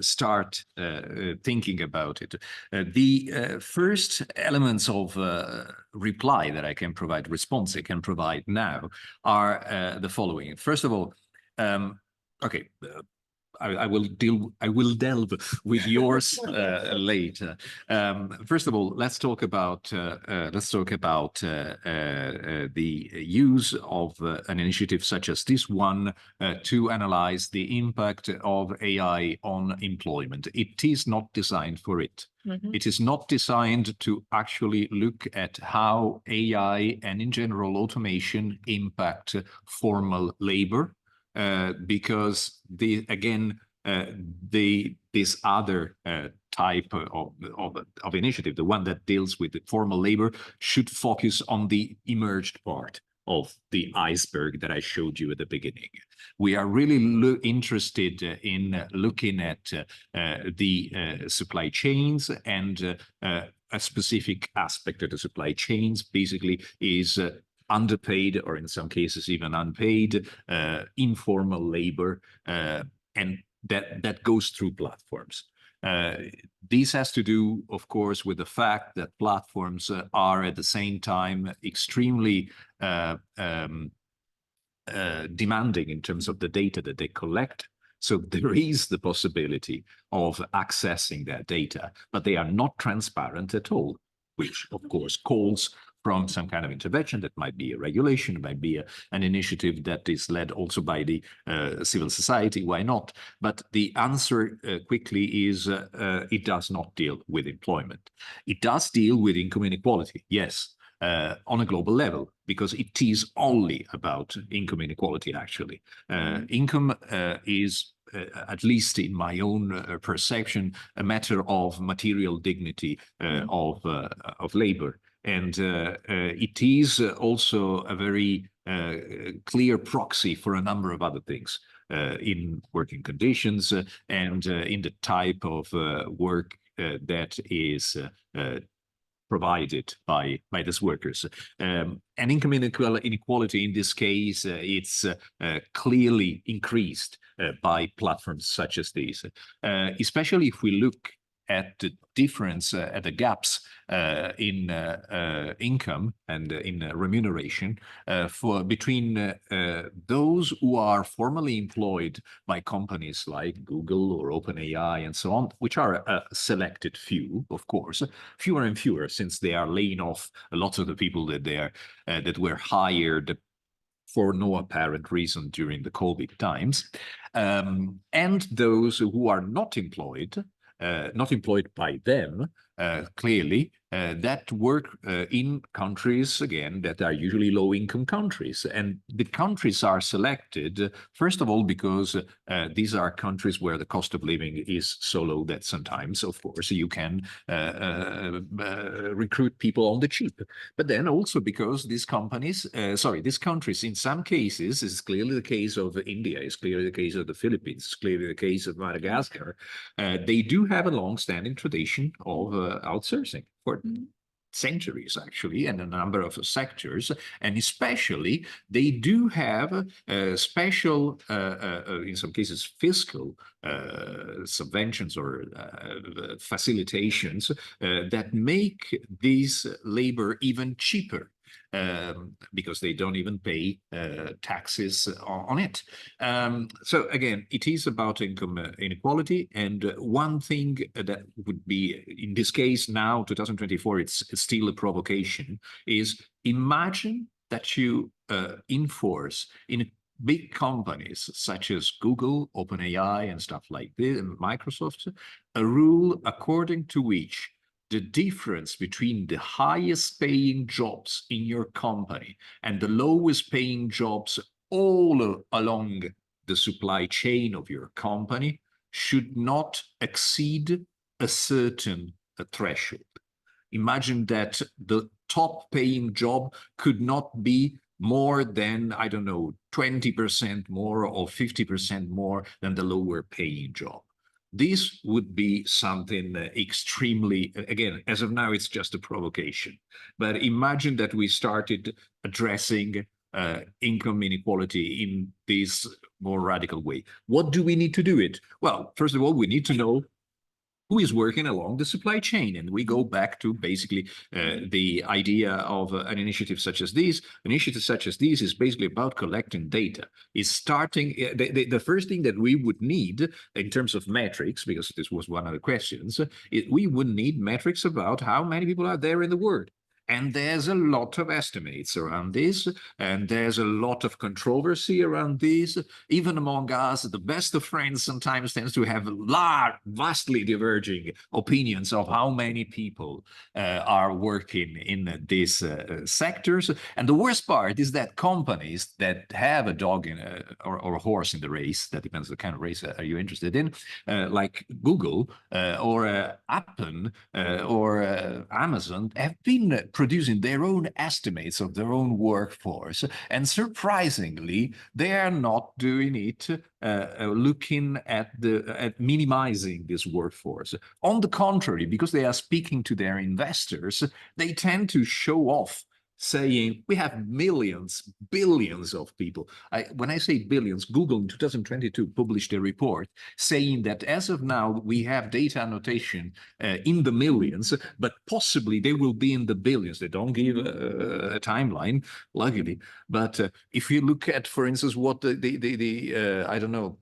start thinking about it. The first elements of reply that I can provide, response I can provide now, are the following. First of all, okay. I will delve with yours later. First of all, let's talk about the use of an initiative such as this one to analyze the impact of AI on employment. It is not designed for it. It is not designed to actually look at how AI and in general automation impact formal labor. Because again, this other type of initiative, the one that deals with the formal labor, should focus on the emerged part of the iceberg that I showed you at the beginning. We are really interested in looking at the supply chains, and a specific aspect of the supply chains basically is underpaid, or in some cases even unpaid, informal labor, and that goes through platforms. This has to do, of course, with the fact that platforms are at the same time extremely demanding in terms of the data that they collect. So there is the possibility of accessing that data, but they are not transparent at all, which of course calls from some kind of intervention. That might be a regulation, it might be an initiative that is led also by the civil society, why not? But the answer quickly is it does not deal with employment. It does deal with income inequality, yes, on a global level, because it is only about income inequality, actually. Income is, at least in my own perception, a matter of material dignity of labor. And it is also a very clear proxy for a number of other things in working conditions and in the type of work that is provided by these workers. And income inequality in this case, it's clearly increased by platforms such as these, especially if we look at the difference, at the gaps in income and in remuneration between those who are formally employed by companies like Google or OpenAI and so on, which are a selected few, of course, fewer and fewer, since they are laying off a lot of the people that were hired for no apparent reason during the COVID times, and those who are not employed by them, clearly, that work in countries, again, that are usually low-income countries. And the countries are selected, first of all, because these are countries where the cost of living is so low that sometimes, of course, you can recruit people on the cheap. But then also because these countries, in some cases, is clearly the case of India, is clearly the case of the Philippines, is clearly the case of Madagascar, they do have a long-standing tradition of outsourcing for centuries, actually, and a number of sectors. And especially, they do have special, in some cases, fiscal subventions or facilitations that make this labor even cheaper. Because they don't even pay taxes on it. So again, it is about income inequality. And one thing that would be, in this case now, 2024, it's still a provocation, is imagine that you enforce in big companies such as Google, OpenAI, and stuff like this, and Microsoft, a rule according to which the difference between the highest paying jobs in your company and the lowest paying jobs all along the supply chain of your company should not exceed a certain threshold. Imagine that the top paying job could not be more than, I don't know, 20% more or 50% more than the lower paying job. This would be something extremely, again, as of now, it's just a provocation. But imagine that we started addressing income inequality in this more radical way. What do we need to do it? Well, first of all, we need to know who is working along the supply chain. And we go back to basically the idea of an initiative such as this. Initiative such as this is basically about collecting data. It's starting, the first thing that we would need in terms of metrics, because this was one of the questions, we would need metrics about how many people are there in the world. And there's a lot of estimates around this, and there's a lot of controversy around this. Even among us, the best of friends sometimes tends to have vastly diverging opinions of how many people are working in these sectors. And the worst part is that companies that have a dog in or a horse in the race, that depends on the kind of race are you interested in, like Google or Apple or Amazon, have been producing their own estimates of their own workforce. And surprisingly, they are not doing it looking at minimizing this workforce. On the contrary, because they are speaking to their investors, they tend to show off, saying we have millions, billions of people. When I say billions, Google in 2022 published a report saying that as of now, we have data annotation in the millions, but possibly they will be in the billions. They don't give a timeline, luckily. But if you look at, for instance, what I don't know,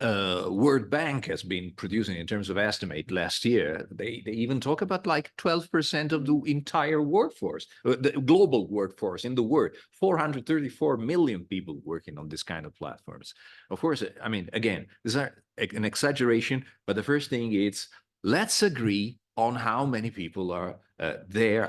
World Bank has been producing in terms of estimate last year, they even talk about like 12% of the entire workforce, the global workforce in the world, 434 million people working on this kind of platforms. Of course, I mean, again, these are an exaggeration, but the first thing is, let's agree on how many people are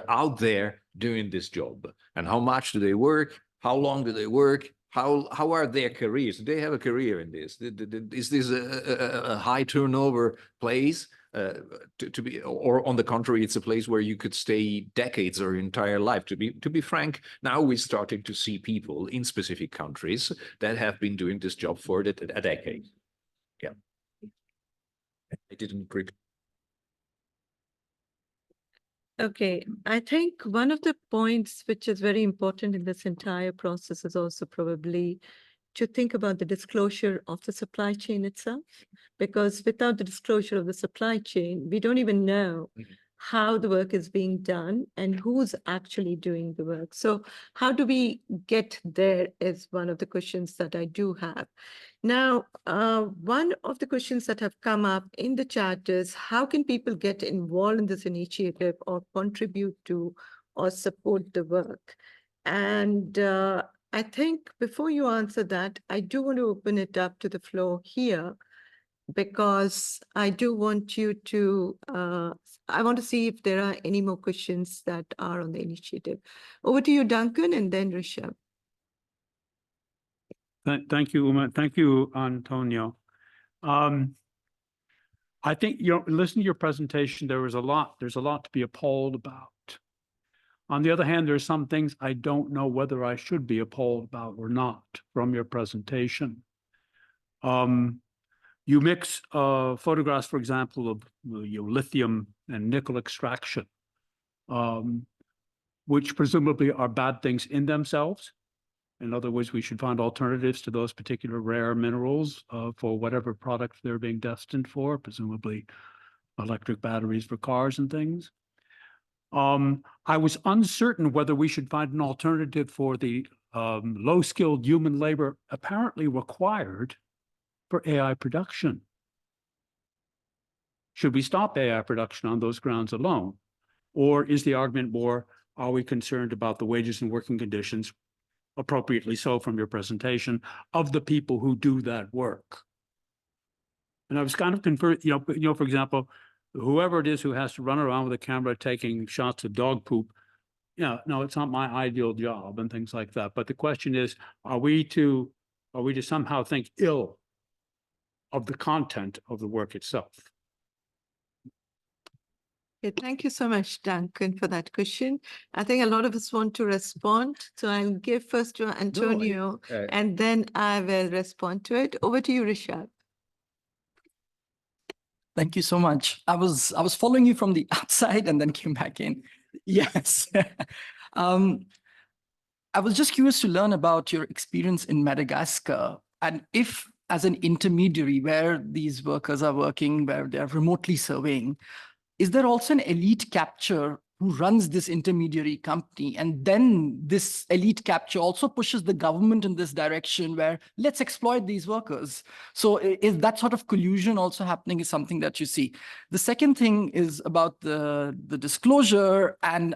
out there doing this job, and how much do they work, how long do they work, how are their careers? Do they have a career in this? Is this a high turnover place to be, or on the contrary, it's a place where you could stay decades or your entire life? To be frank, now we're starting to see people in specific countries that have been doing this job for a decade. Yeah, I didn't prepare. Okay, I think one of the points which is very important in this entire process is also probably to think about the disclosure of the supply chain itself, because without the disclosure of the supply chain, we don't even know how the work is being done and who's actually doing the work. So how do we get there is one of the questions that I do have. Now, one of the questions that have come up in the chat is, how can people get involved in this initiative or contribute to or support the work? And I think before you answer that, I do want to open it up to the floor here, because I do want you to, I want to see if there are any more questions that are on the initiative. Over to you, Duncan, and then Rishabh. Thank you, Uma. Thank you, Antonio. I think, listening to your presentation, there's a lot to be appalled about. On the other hand, there are some things I don't know whether I should be appalled about or not from your presentation. You mix photographs, for example, of lithium and nickel extraction, which presumably are bad things in themselves. In other words, we should find alternatives to those particular rare minerals for whatever product they're being destined for, presumably electric batteries for cars and things. I was uncertain whether we should find an alternative for the low-skilled human labor apparently required for AI production. Should we stop AI production on those grounds alone? Or is the argument more, are we concerned about the wages and working conditions, appropriately so from your presentation, of the people who do that work? And I was kind of confused, for example, whoever it is who has to run around with a camera taking shots of dog poop, no, it's not my ideal job and things like that. But the question is, are we to somehow think ill of the content of the work itself? Okay, thank you so much, Duncan, for that question. I think a lot of us want to respond. So I'll give first to Antonio, and then I will respond to it. Over to you, Rishabh. Thank you so much. I was following you from the outside and then came back in. Yes. I was just curious to learn about your experience in Madagascar, and if, as an intermediary where these workers are working, where they're remotely surveying, is there also an elite capture who runs this intermediary company. And then this elite capture also pushes the government in this direction where let's exploit these workers. So is that sort of collusion also happening is something that you see. The second thing is about the disclosure. And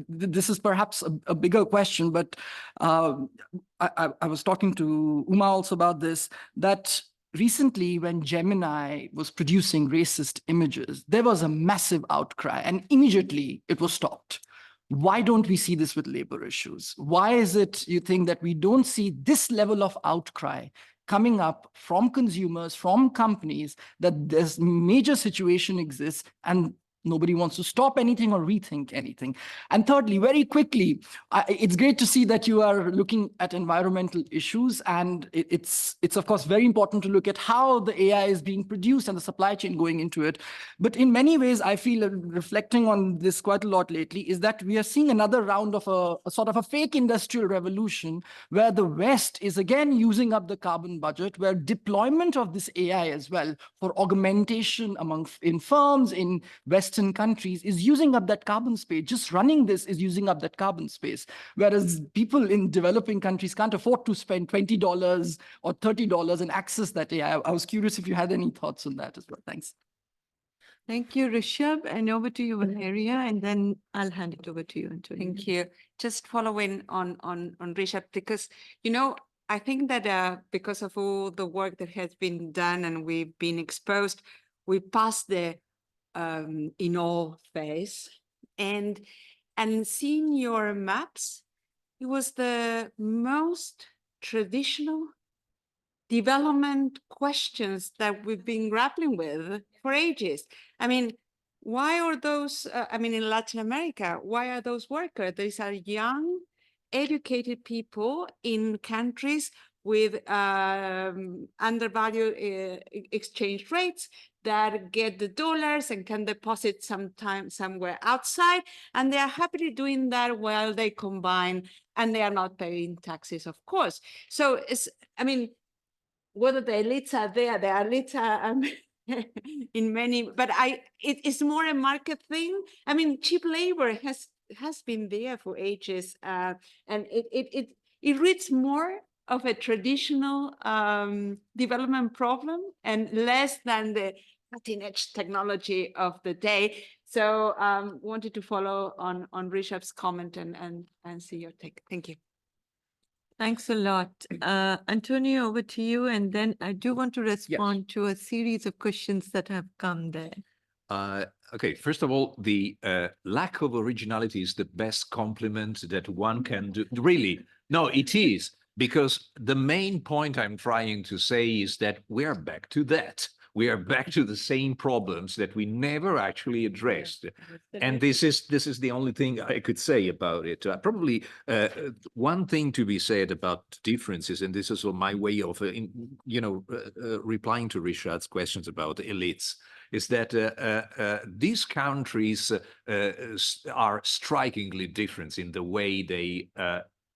this is perhaps a bigger question, but I was talking to Uma also about this, that recently, when Gemini was producing racist images, there was a massive outcry and immediately it was stopped. Why don't we see this with labor issues? Why is it, you think, that we don't see this level of outcry coming up from consumers, from companies, that this major situation exists and nobody wants to stop anything or rethink anything? And thirdly, very quickly, it's great to see that you are looking at environmental issues. And it's of course, very important to look at how the AI is being produced and the supply chain going into it. But in many ways, I feel, reflecting on this quite a lot lately, is that we are seeing another round of a sort of a fake industrial revolution where the West is again using up the carbon budget, where deployment of this AI as well for augmentation in firms, in Western countries, is using up that carbon space. Just running this is using up that carbon space. Whereas people in developing countries can't afford to spend $20 or $30 and access that AI. I was curious if you had any thoughts on that as well. Thanks. Thank you, Rishabh. And over to you, Valeria, and then I'll hand it over to you, Antonio. Thank you. Just following on Rishabh, because, you know, I think that because of all the work that has been done and we've been exposed, we passed the in all phase, and seeing your maps, it was the most traditional development questions that we've been grappling with for ages. I mean, why are those, I mean, in Latin America, why are those workers? These are young, educated people in countries with undervalued exchange rates that get the dollars and can deposit sometime somewhere outside. And they are happily doing that while they combine, and they are not paying taxes, of course. So it's, I mean, whether the elites are there, the elites are in many, but it's more a market thing. I mean, cheap labor has been there for ages, and it reads more of a traditional development problem and less than the cutting-edge technology of the day. So wanted to follow on Rishabh's comment and see your take. Thank you. Thanks a lot. Antonio, over to you. And then I do want to respond to a series of questions that have come there. Okay, first of all, the lack of originality is the best compliment that one can do. Really, no, it is. Because the main point I'm trying to say is that we are back to that. We are back to the same problems that we never actually addressed. And this is the only thing I could say about it. Probably one thing to be said about differences, and this is my way of, replying to Rishabh's questions about elites, is that these countries are strikingly different in the way they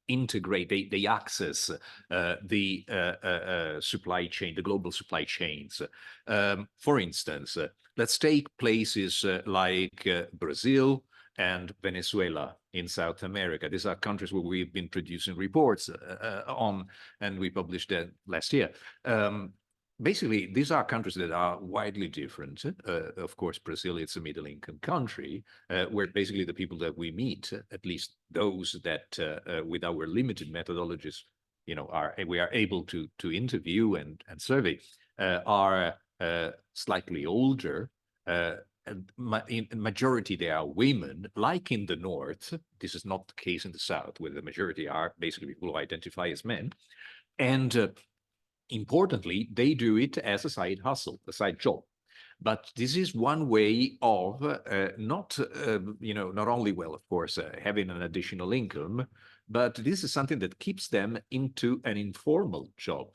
integrate, they access the supply chain, the global supply chains. For instance, let's take places like Brazil and Venezuela in South America. These are countries where we've been producing reports on, and we published that last year. Basically, these are countries that are widely different. Of course, Brazil, it's a middle-income country where basically the people that we meet, at least those that with our limited methodologies, we are able to interview and survey, are slightly older. In majority, they are women, like in the North. This is not the case in the South, where the majority are basically people who identify as men. And importantly, they do it as a side hustle, a side job. But this is one way of not only, well, of course, having an additional income, but this is something that keeps them into an informal job.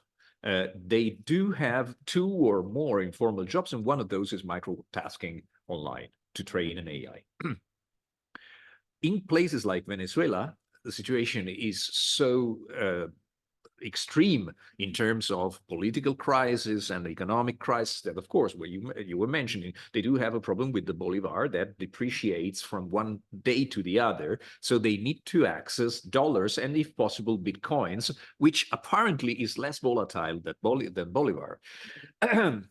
They do have 2 or more informal jobs, and one of those is microtasking online to train an AI. In places like Venezuela, the situation is so extreme in terms of political crisis and economic crisis that, of course, where you were mentioning, they do have a problem with the bolivar that depreciates from one day to the other. So they need to access dollars and, if possible, bitcoins, which apparently is less volatile than bolivar. And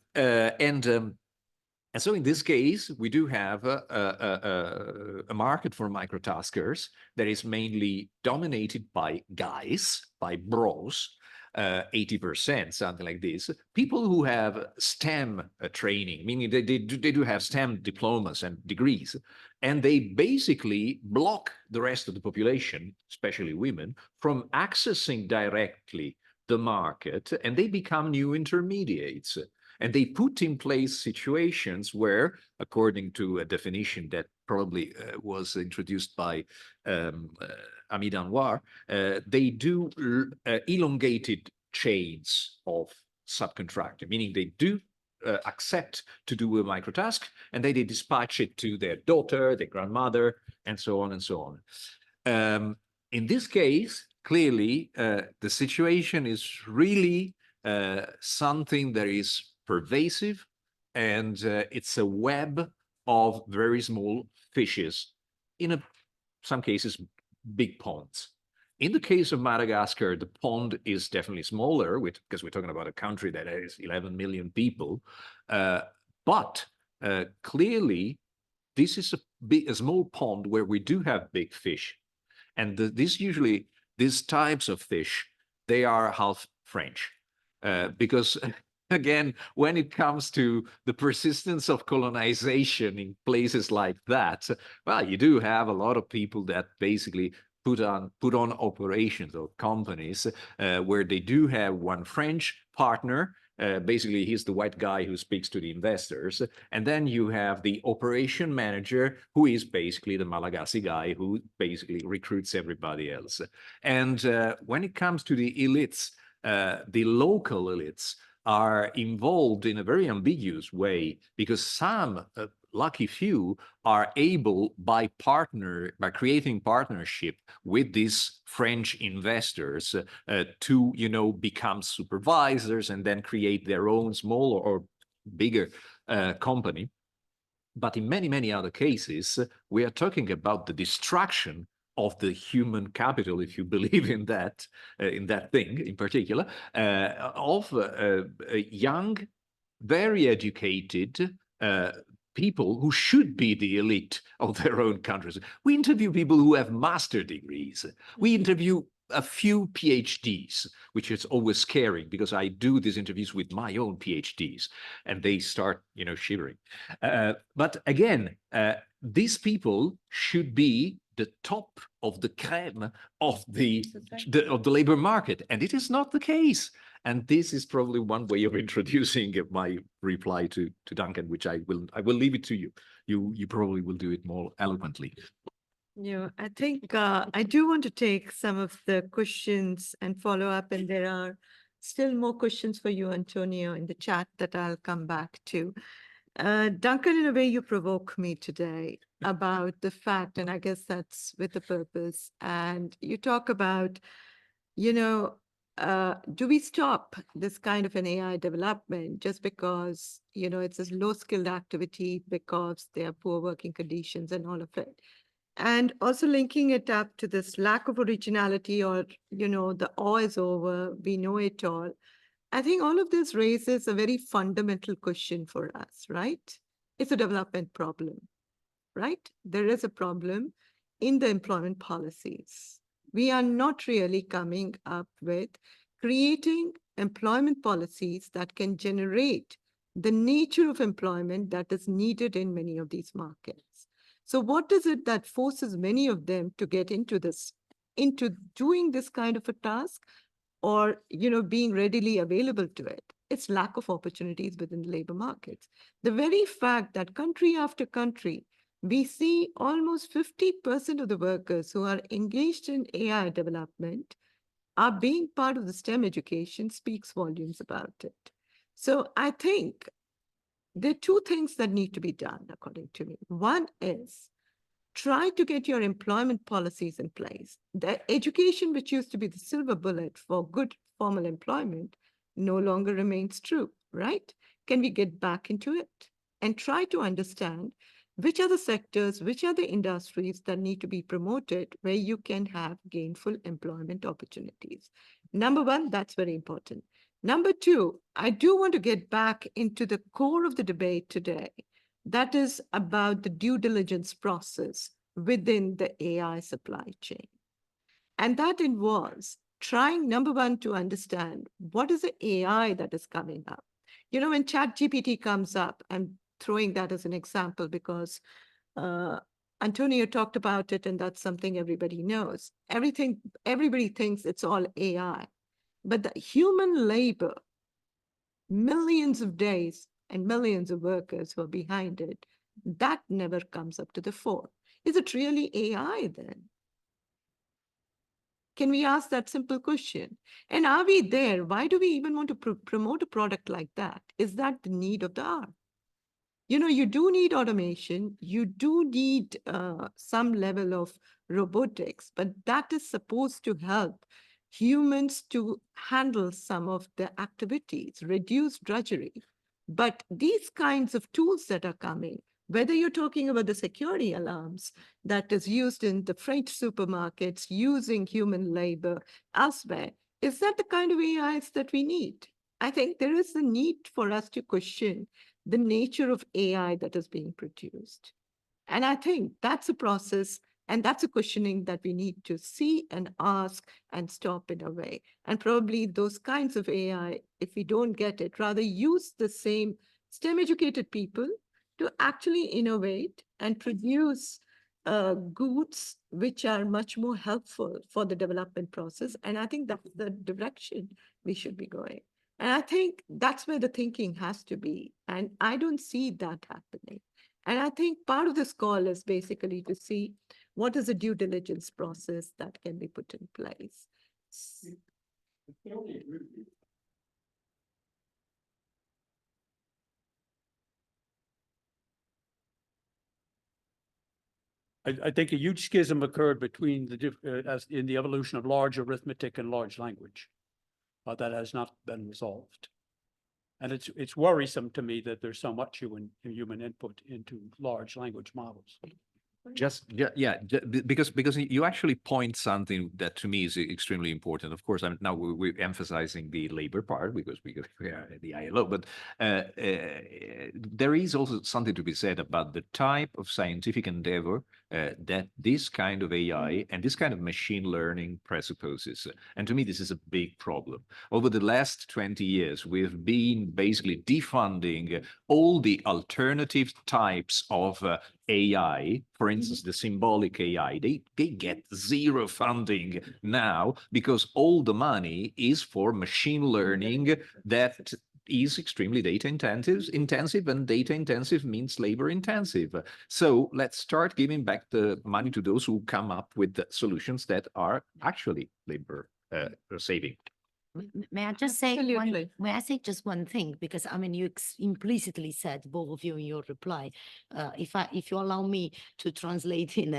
so in this case, we do have a market for microtaskers that is mainly dominated by guys, by bros, 80%, something like this. People who have STEM training, meaning they do have STEM diplomas and degrees, and they basically block the rest of the population, especially women, from accessing directly the market, and they become new intermediates. And they put in place situations where, according to a definition that probably was introduced by Hamid Anwar, they do elongated chains of subcontracting, meaning they do accept to do a microtask, and they dispatch it to their daughter, their grandmother, and so on and so on. In this case, clearly, the situation is really something that is pervasive, and it's a web of very small fishes, in some cases big ponds. In the case of Madagascar, the pond is definitely smaller, because we're talking about a country that has 11 million people, but clearly this is a small pond where we do have big fish, and these types of fish, they are half French, because again, when it comes to the persistence of colonization in places like that, well, you do have a lot of people that basically put on operations or companies where they do have one French partner. Basically, he's the white guy who speaks to the investors. And then you have the operation manager, who is basically the Malagasy guy who basically recruits everybody else. And when it comes to the elites, the local elites are involved in a very ambiguous way, because some lucky few are able, by creating partnership with these French investors, to become supervisors and then create their own smaller or bigger company. But in many other cases, we are talking about the destruction of the human capital, if you believe in that thing in particular, of young, very educated people who should be the elite of their own countries. We interview people who have master degrees. We interview a few PhDs, which is always scary, because I do these interviews with my own PhDs and they start, shivering. But again, these people should be the top of the crème of the labor market, and it is not the case. And this is probably one way of introducing my reply to Duncan, which I will leave it to you. You probably will do it more eloquently. Yeah, I think I do want to take some of the questions and follow up, and there are still more questions for you, Antonio, in the chat that I'll come back to. Duncan, in a way, you provoke me today about the fact, and I guess that's with the purpose, and you talk about, do we stop this kind of an AI development just because, it's a low-skilled activity, because there are poor working conditions and all of it? And also linking it up to this lack of originality, or, the awe is over, we know it all. I think all of this raises a very fundamental question for us, right? It's a development problem, right? There is a problem in the employment policies. We are not really coming up with creating employment policies that can generate the nature of employment that is needed in many of these markets. So what is it that forces many of them to get into doing this kind of a task, or, being readily available to it? It's lack of opportunities within the labor markets. The very fact that country after country, we see almost 50% of the workers who are engaged in AI development are being part of the STEM education speaks volumes about it. So I think there are two things that need to be done, according to me. One is try to get your employment policies in place. The education, which used to be the silver bullet for good formal employment no longer remains true, right? Can we get back into it and try to understand which are the sectors, which are the industries that need to be promoted where you can have gainful employment opportunities? Number one, that's very important. Number two, I do want to get back into the core of the debate today. That is about the due diligence process within the AI supply chain. And that involves trying, number one, to understand what is the AI that is coming up. You know, when ChatGPT comes up, I'm throwing that as an example because Antonio talked about it, and that's something everybody knows. Everybody thinks it's all AI, but the human labor, millions of days and millions of workers who are behind it, that never comes up to the fore. Is it really AI then? Can we ask that simple question? And are we there? Why do we even want to promote a product like that? Is that the need of the hour? You know, you do need automation. You do need some level of robotics, but that is supposed to help humans to handle some of the activities, reduce drudgery. But these kinds of tools that are coming, whether you're talking about the security alarms that is used in the freight supermarkets using human labor elsewhere, is that the kind of AIs that we need? I think there is a need for us to question the nature of AI that is being produced. And I think that's a process and that's a questioning that we need to see and ask and stop in a way. And probably those kinds of AI, if we don't get it, rather use the same STEM educated people to actually innovate and produce goods which are much more helpful for the development process. And I think that's the direction we should be going. And I think that's where the thinking has to be. And I don't see that happening. And I think part of this call is basically to see what is the due diligence process that can be put in place. I think a huge schism occurred between as in the evolution of large arithmetic and large language. That has not been resolved. And it's worrisome to me that there's so much human input into large language models. Because you actually point something that to me is extremely important. Of course, now we're emphasizing the labor part because we are at the ILO, but there is also something to be said about the type of scientific endeavor that this kind of AI and this kind of machine learning presupposes. And to me, this is a big problem. Over the last 20 years, we've been basically defunding all the alternative types of AI, for instance, the symbolic AI, they get zero funding now because all the money is for machine learning that is extremely data intensive, and data intensive means labor intensive. So let's start giving back the money to those who come up with the solutions that are actually labor saving. May I just say Absolutely. may I say just one thing? Because I mean, you implicitly said, both of you in your reply, if you allow me to translate in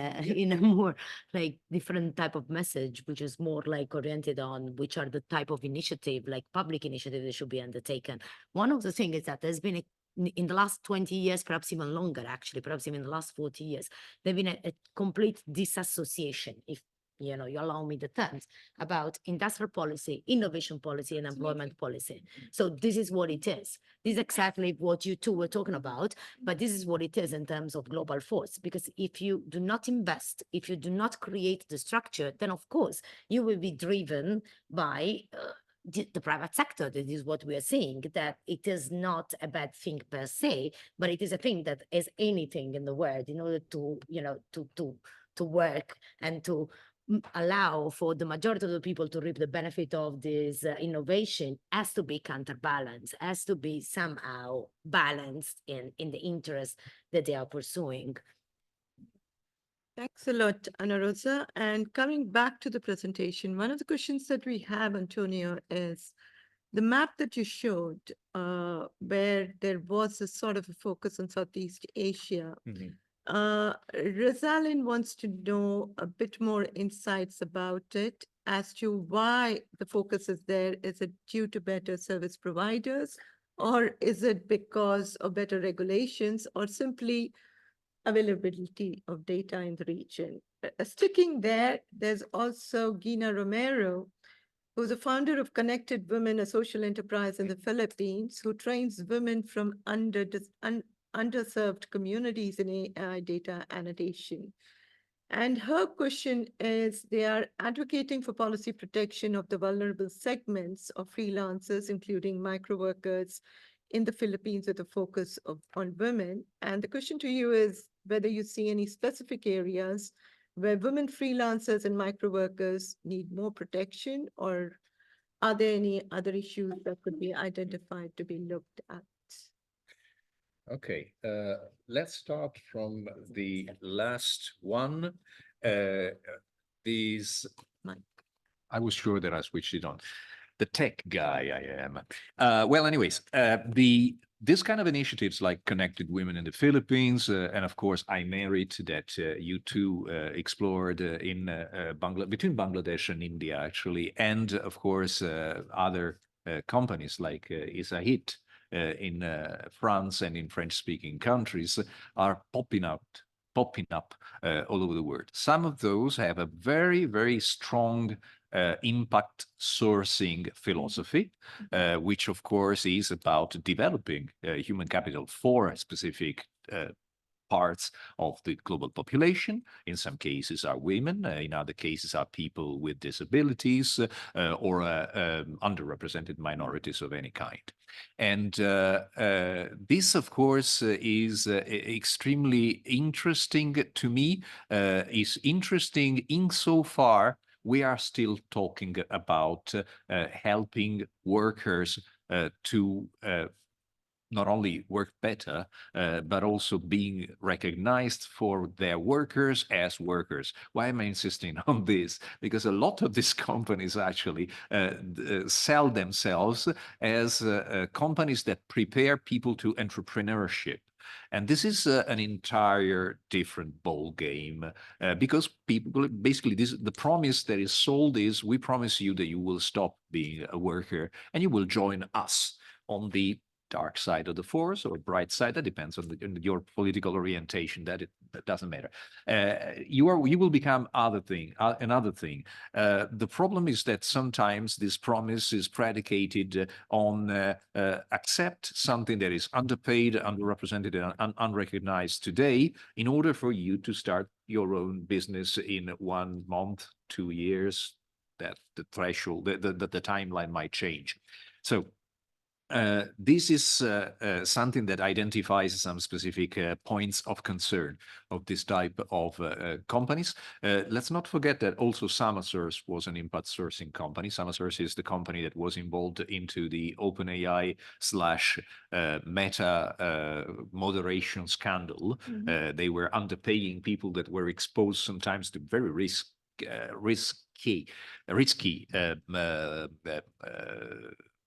a more like different type of message, which is more like oriented on which are the type of initiative, like public initiative that should be undertaken. One of the things is that there's been in the last 20 years, perhaps even longer, actually, perhaps even the last 40 years, there's been a complete disassociation, if you allow me the terms, about industrial policy, innovation policy, and employment policy. So this is what it is. This is exactly what you two were talking about, but this is what it is in terms of global force. Because if you do not invest, if you do not create the structure, then of course you will be driven by the private sector. That is what we are seeing, that it is not a bad thing per se, but it is a thing that, as anything in the world, in order to, to work and to allow for the majority of the people to reap the benefit of this innovation, has to be counterbalanced, has to be somehow balanced in the interest that they are pursuing. Thanks a lot, Ana Rosa. And coming back to the presentation, one of the questions that we have, Antonio, is the map that you showed, where there was a sort of a focus on Southeast Asia. Rosalind wants to know a bit more insights about it. as to why the focus is there. Is it due to better service providers, or is it because of better regulations, or simply availability of data in the region? Sticking there, there's also Gina Romero, who's a founder of Connected Women, a social enterprise in the Philippines, who trains women from underserved communities in AI data annotation. And her question is, they are advocating for policy protection of the vulnerable segments of freelancers, including microworkers in the Philippines with a focus on women. And the question to you is whether you see any specific areas where women freelancers and microworkers need more protection, or are there any other issues that could be identified to be looked at? Okay, let's start from the last one. These, Mike. I was sure that I switched it on. The tech guy I am. Well, anyways, this kind of initiatives like Connected Women in the Philippines, and of course, I married that you two explored in between Bangladesh and India, actually, and of course, other companies like Isahit in France and in French-speaking countries are popping up all over the world. Some of those have a very, very strong impact sourcing philosophy, which of course is about developing human capital for specific parts of the global population. In some cases are women, in other cases are people with disabilities or underrepresented minorities of any kind. And this, of course, is extremely interesting to me, is interesting insofar we are still talking about helping workers to not only work better, but also being recognized for their workers as workers. Why am I insisting on this? Because a lot of these companies actually sell themselves as companies that prepare people to entrepreneurship. And this is an entire different ball game because people basically the promise that is sold is we promise you that you will stop being a worker and you will join us on the dark side of the force or bright side. That depends on your political orientation. That doesn't matter. You will become another thing. The problem is that sometimes this promise is predicated on accept something that is underpaid, underrepresented, and unrecognized today in order for you to start your own business in 1 month, 2 years. That the threshold, the timeline might change. So this is something that identifies some specific points of concern of this type of companies. Let's not forget that also SamaSource was an impact sourcing company. SamaSource is the company that was involved into the OpenAI / Meta moderation scandal. They were underpaying people that were exposed sometimes to very risky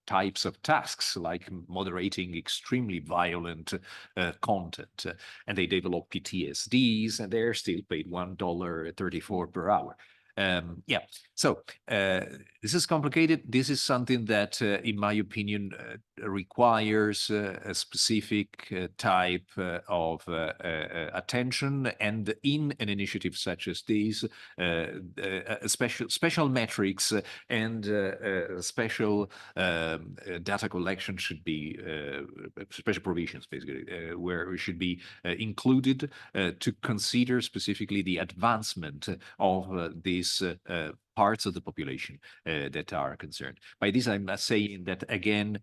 types of tasks like moderating extremely violent content. And they develop PTSDs and they're still paid $1.34 per hour. Yeah, so this is complicated. This is something that, in my opinion, requires a specific type of attention. And in an initiative such as this, special metrics and special data collection should be special provisions, basically, where it should be included to consider specifically the advancement of these parts of the population that are concerned. By this, I'm saying that, again,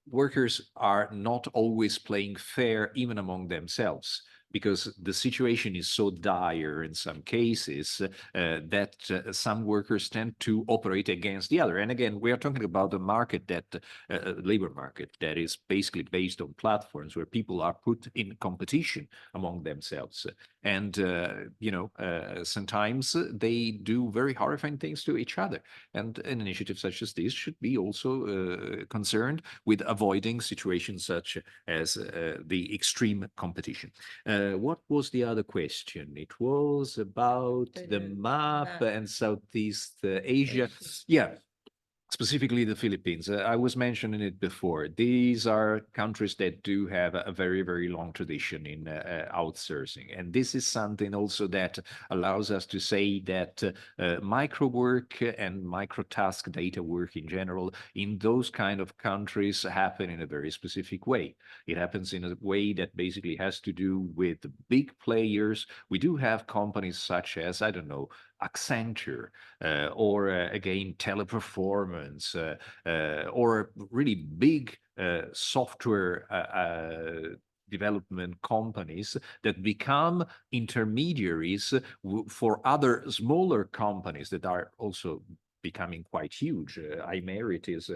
workers are not always playing fair even among themselves, because the situation is so dire in some cases that some workers tend to operate against the other. And again, we are talking about a market that, labor market, that is basically based on platforms where people are put in competition among themselves. And, sometimes they do very horrifying things to each other. And an initiative such as this should be also concerned with avoiding situations such as the extreme competition. What was the other question? It was about the map and Southeast Asia. Yeah. Specifically the Philippines. I was mentioning it before. These are countries that do have a very, very long tradition in outsourcing. And this is something also that allows us to say that micro work and micro task data work in general in those kind of countries happen in a very specific way. It happens in a way that basically has to do with big players. We do have companies such as, I don't know, Accenture, or again, Teleperformance, or really big software development companies that become intermediaries for other smaller companies that are also becoming quite huge. iMerit is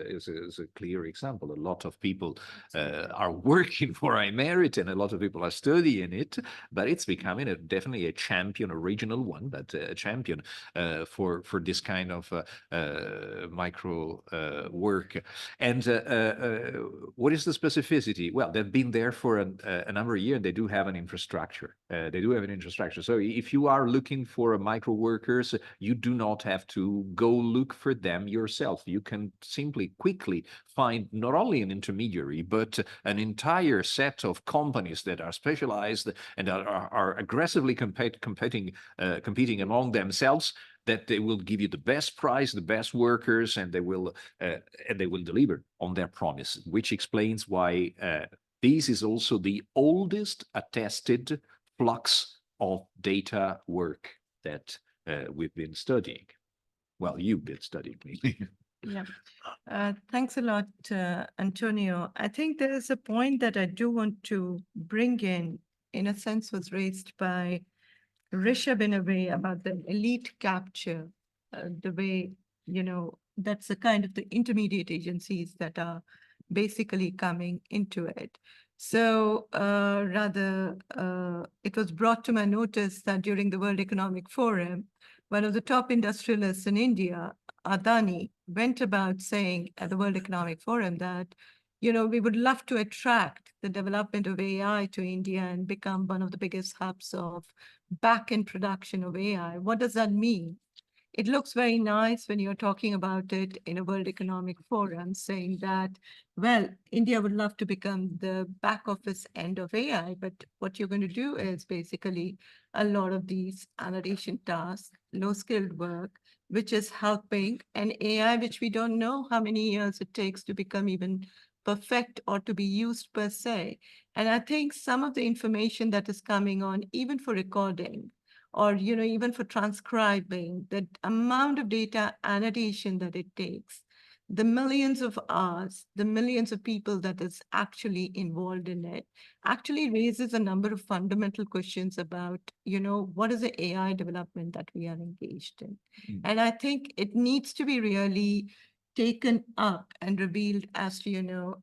a clear example. A lot of people are working for iMerit and a lot of people are studying it, but it's becoming definitely a champion, a regional one, but a champion for this kind of micro work. And what is the specificity? Well, they've been there for a number of years. They do have an infrastructure. So if you are looking for a micro workers, you do not have to go look for them yourself. You can simply quickly find not only an intermediary, but an entire set of companies that are specialized and are aggressively competing among themselves, that they will give you the best price, the best workers, and they will deliver on their promise, which explains why this is also the oldest attested flux of data work that we've been studying. Well, you've been studying. Yeah. Thanks a lot, Antonio. I think there is a point that I do want to bring in a sense was raised by Rishabh in a way about the elite capture, the way, that's the kind of the intermediate agencies that are basically coming into it. So it was brought to my notice that during the World Economic Forum, one of the top industrialists in India, Adani, went about saying at the World Economic Forum that, we would love to attract the development of AI to India and become one of the biggest hubs of back-end production of AI. What does that mean? It looks very nice when you're talking about it in a World Economic Forum, saying that, well, India would love to become the back office end of AI, but what you're going to do is basically a lot of these annotation tasks, low-skilled work, which is helping an AI, which we don't know how many years it takes to become even perfect or to be used per se. And I think some of the information that is coming on, even for recording, or even for transcribing, the amount of data annotation that it takes, the millions of hours, the millions of people that is actually involved in it, actually raises a number of fundamental questions about, what is the AI development that we are engaged in. And I think it needs to be really taken up and revealed as to,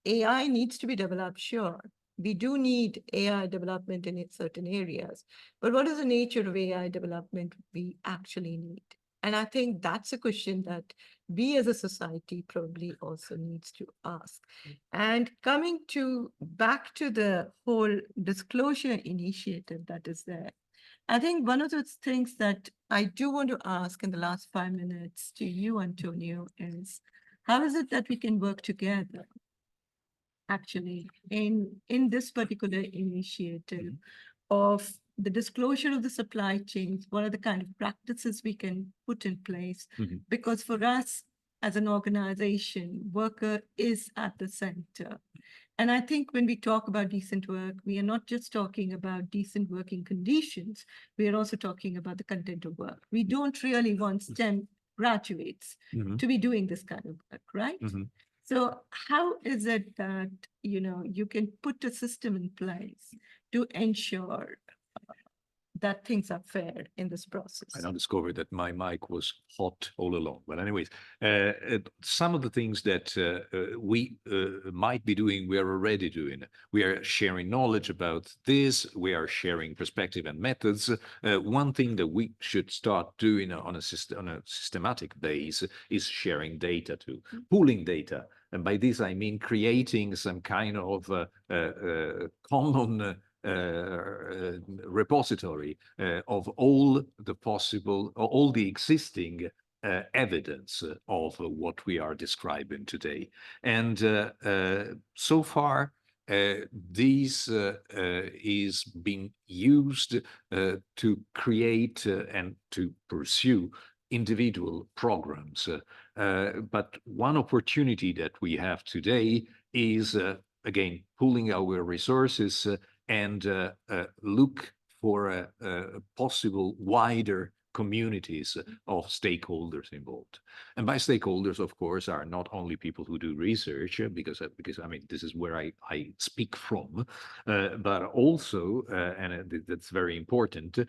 AI needs to be developed, sure. We do need AI development in certain areas, but what is the nature of AI development we actually need? And I think that's a question that we as a society probably also needs to ask. And coming back to the whole disclosure initiative that is there, I think one of those things that I do want to ask in the last 5 minutes to you, Antonio, is how is it that we can work together actually in this particular initiative of the disclosure of the supply chains? What are the kind of practices we can put in place? Because for us as an organization, worker is at the center. And I think when we talk about decent work, we are not just talking about decent working conditions, we are also talking about the content of work. We don't really want STEM graduates to be doing this kind of work, right? So how is it that, you can put a system in place to ensure that things are fair in this process. I now discovered that my mic was hot all along. But anyways, some of the things that we might be doing, we are already doing. We are sharing knowledge about this. We are sharing perspective and methods. One thing that we should start doing on a systematic base is sharing data too, pooling data. And by this, I mean creating some kind of common repository of all the existing evidence of what we are describing today. And so far, this is being used to create and to pursue individual programs. But one opportunity that we have today is, again, pooling our resources and look for a possible wider communities of stakeholders involved. And by stakeholders, of course, are not only people who do research, because I mean, this is where I speak from, but also, and that's very important,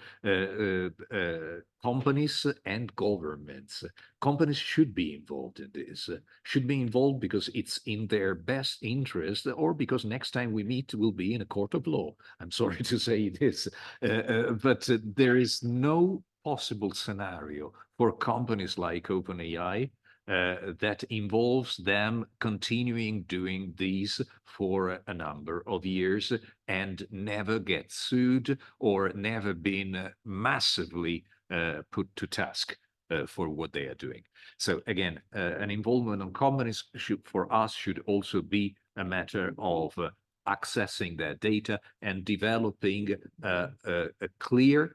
companies and governments. Companies should be involved in this, should be involved because it's in their best interest, or because next time we meet will be in a court of law. I'm sorry to say this, but there is no possible scenario for companies like OpenAI that involves them continuing doing these for a number of years and never get sued or never been massively put to task for what they are doing. So again, an involvement on companies for us should also be a matter of accessing their data and developing a clear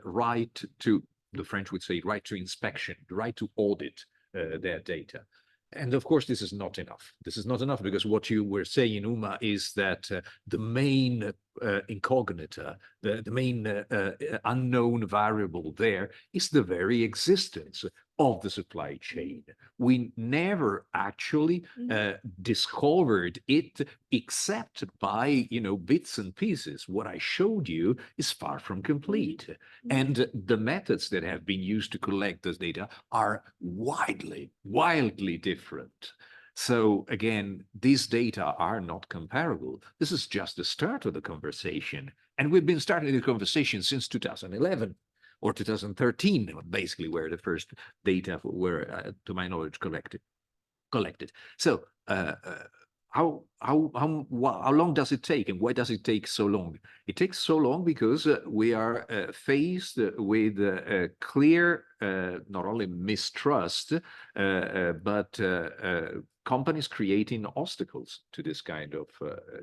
right to, the French would say, right to inspection, the right to audit their data. And of course, this is not enough. This is not enough because what you were saying, Uma, is that the main incognita, the main unknown variable there is the very existence of the supply chain. We never actually discovered it except by, bits and pieces. What I showed you is far from complete. And the methods that have been used to collect this data are wildly different. So again, these data are not comparable. This is just the start of the conversation. And we've been starting the conversation since 2011 or 2013, basically, where the first data were, to my knowledge, collected. So how long does it take, and why does it take so long? It takes so long because we are faced with a clear, not only mistrust, but companies creating obstacles to this kind of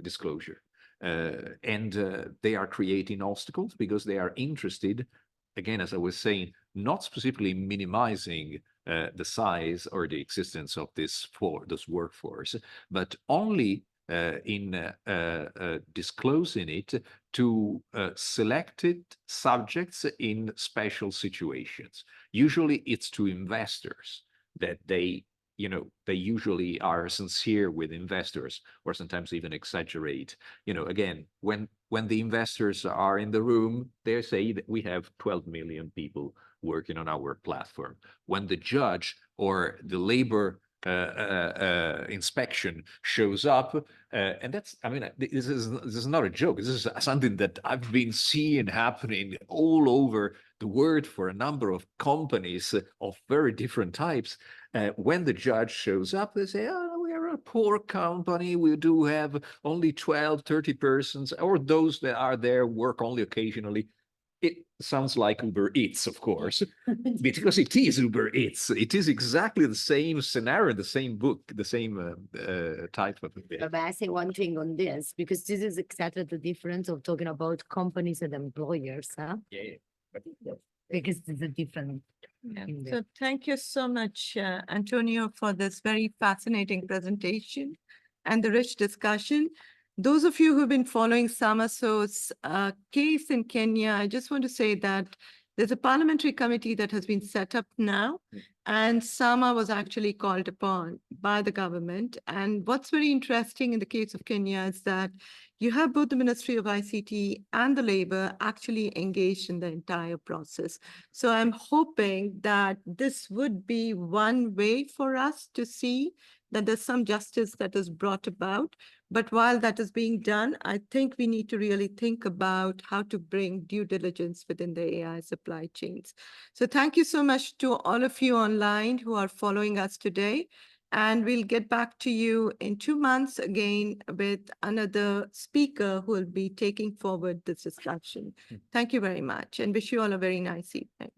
disclosure. And they are creating obstacles because they are interested, again, as I was saying, not specifically minimizing the size or the existence of this workforce, but only in disclosing it to selected subjects in special situations. Usually it's to investors that they usually are sincere with investors, or sometimes even exaggerate. Again, when the investors are in the room, they say that we have 12 million people working on our platform. When the judge or the labor inspection shows up, and that's, this is not a joke. This is something that I've been seeing happening all over the world for a number of companies of very different types. When the judge shows up, they say, oh, we are a poor company. We do have only 12, 30 persons, or those that are there work only occasionally. It sounds like Uber Eats, of course, because it is Uber Eats. It is exactly the same scenario, the same book, the same type of thing. But I say one thing on this, because this is exactly the difference of talking about companies and employers, huh? Yeah. Because it's a different. So thank you so much, Antonio, for this very fascinating presentation and the rich discussion. Those of you who've been following Samaso's case in Kenya, I just want to say that There's a parliamentary committee that has been set up now, and SAMA was actually called upon by the government. And what's very interesting in the case of Kenya is that you have both the Ministry of ICT and the Labor actually engaged in the entire process. So I'm hoping that this would be one way for us to see that there's some justice that is brought about. But while that is being done, I think we need to really think about how to bring due diligence within the AI supply chains. So thank you so much to all of you online who are following us today. And we'll get back to you in 2 months again with another speaker who will be taking forward this discussion. Thank you very much and wish you all a very nice evening.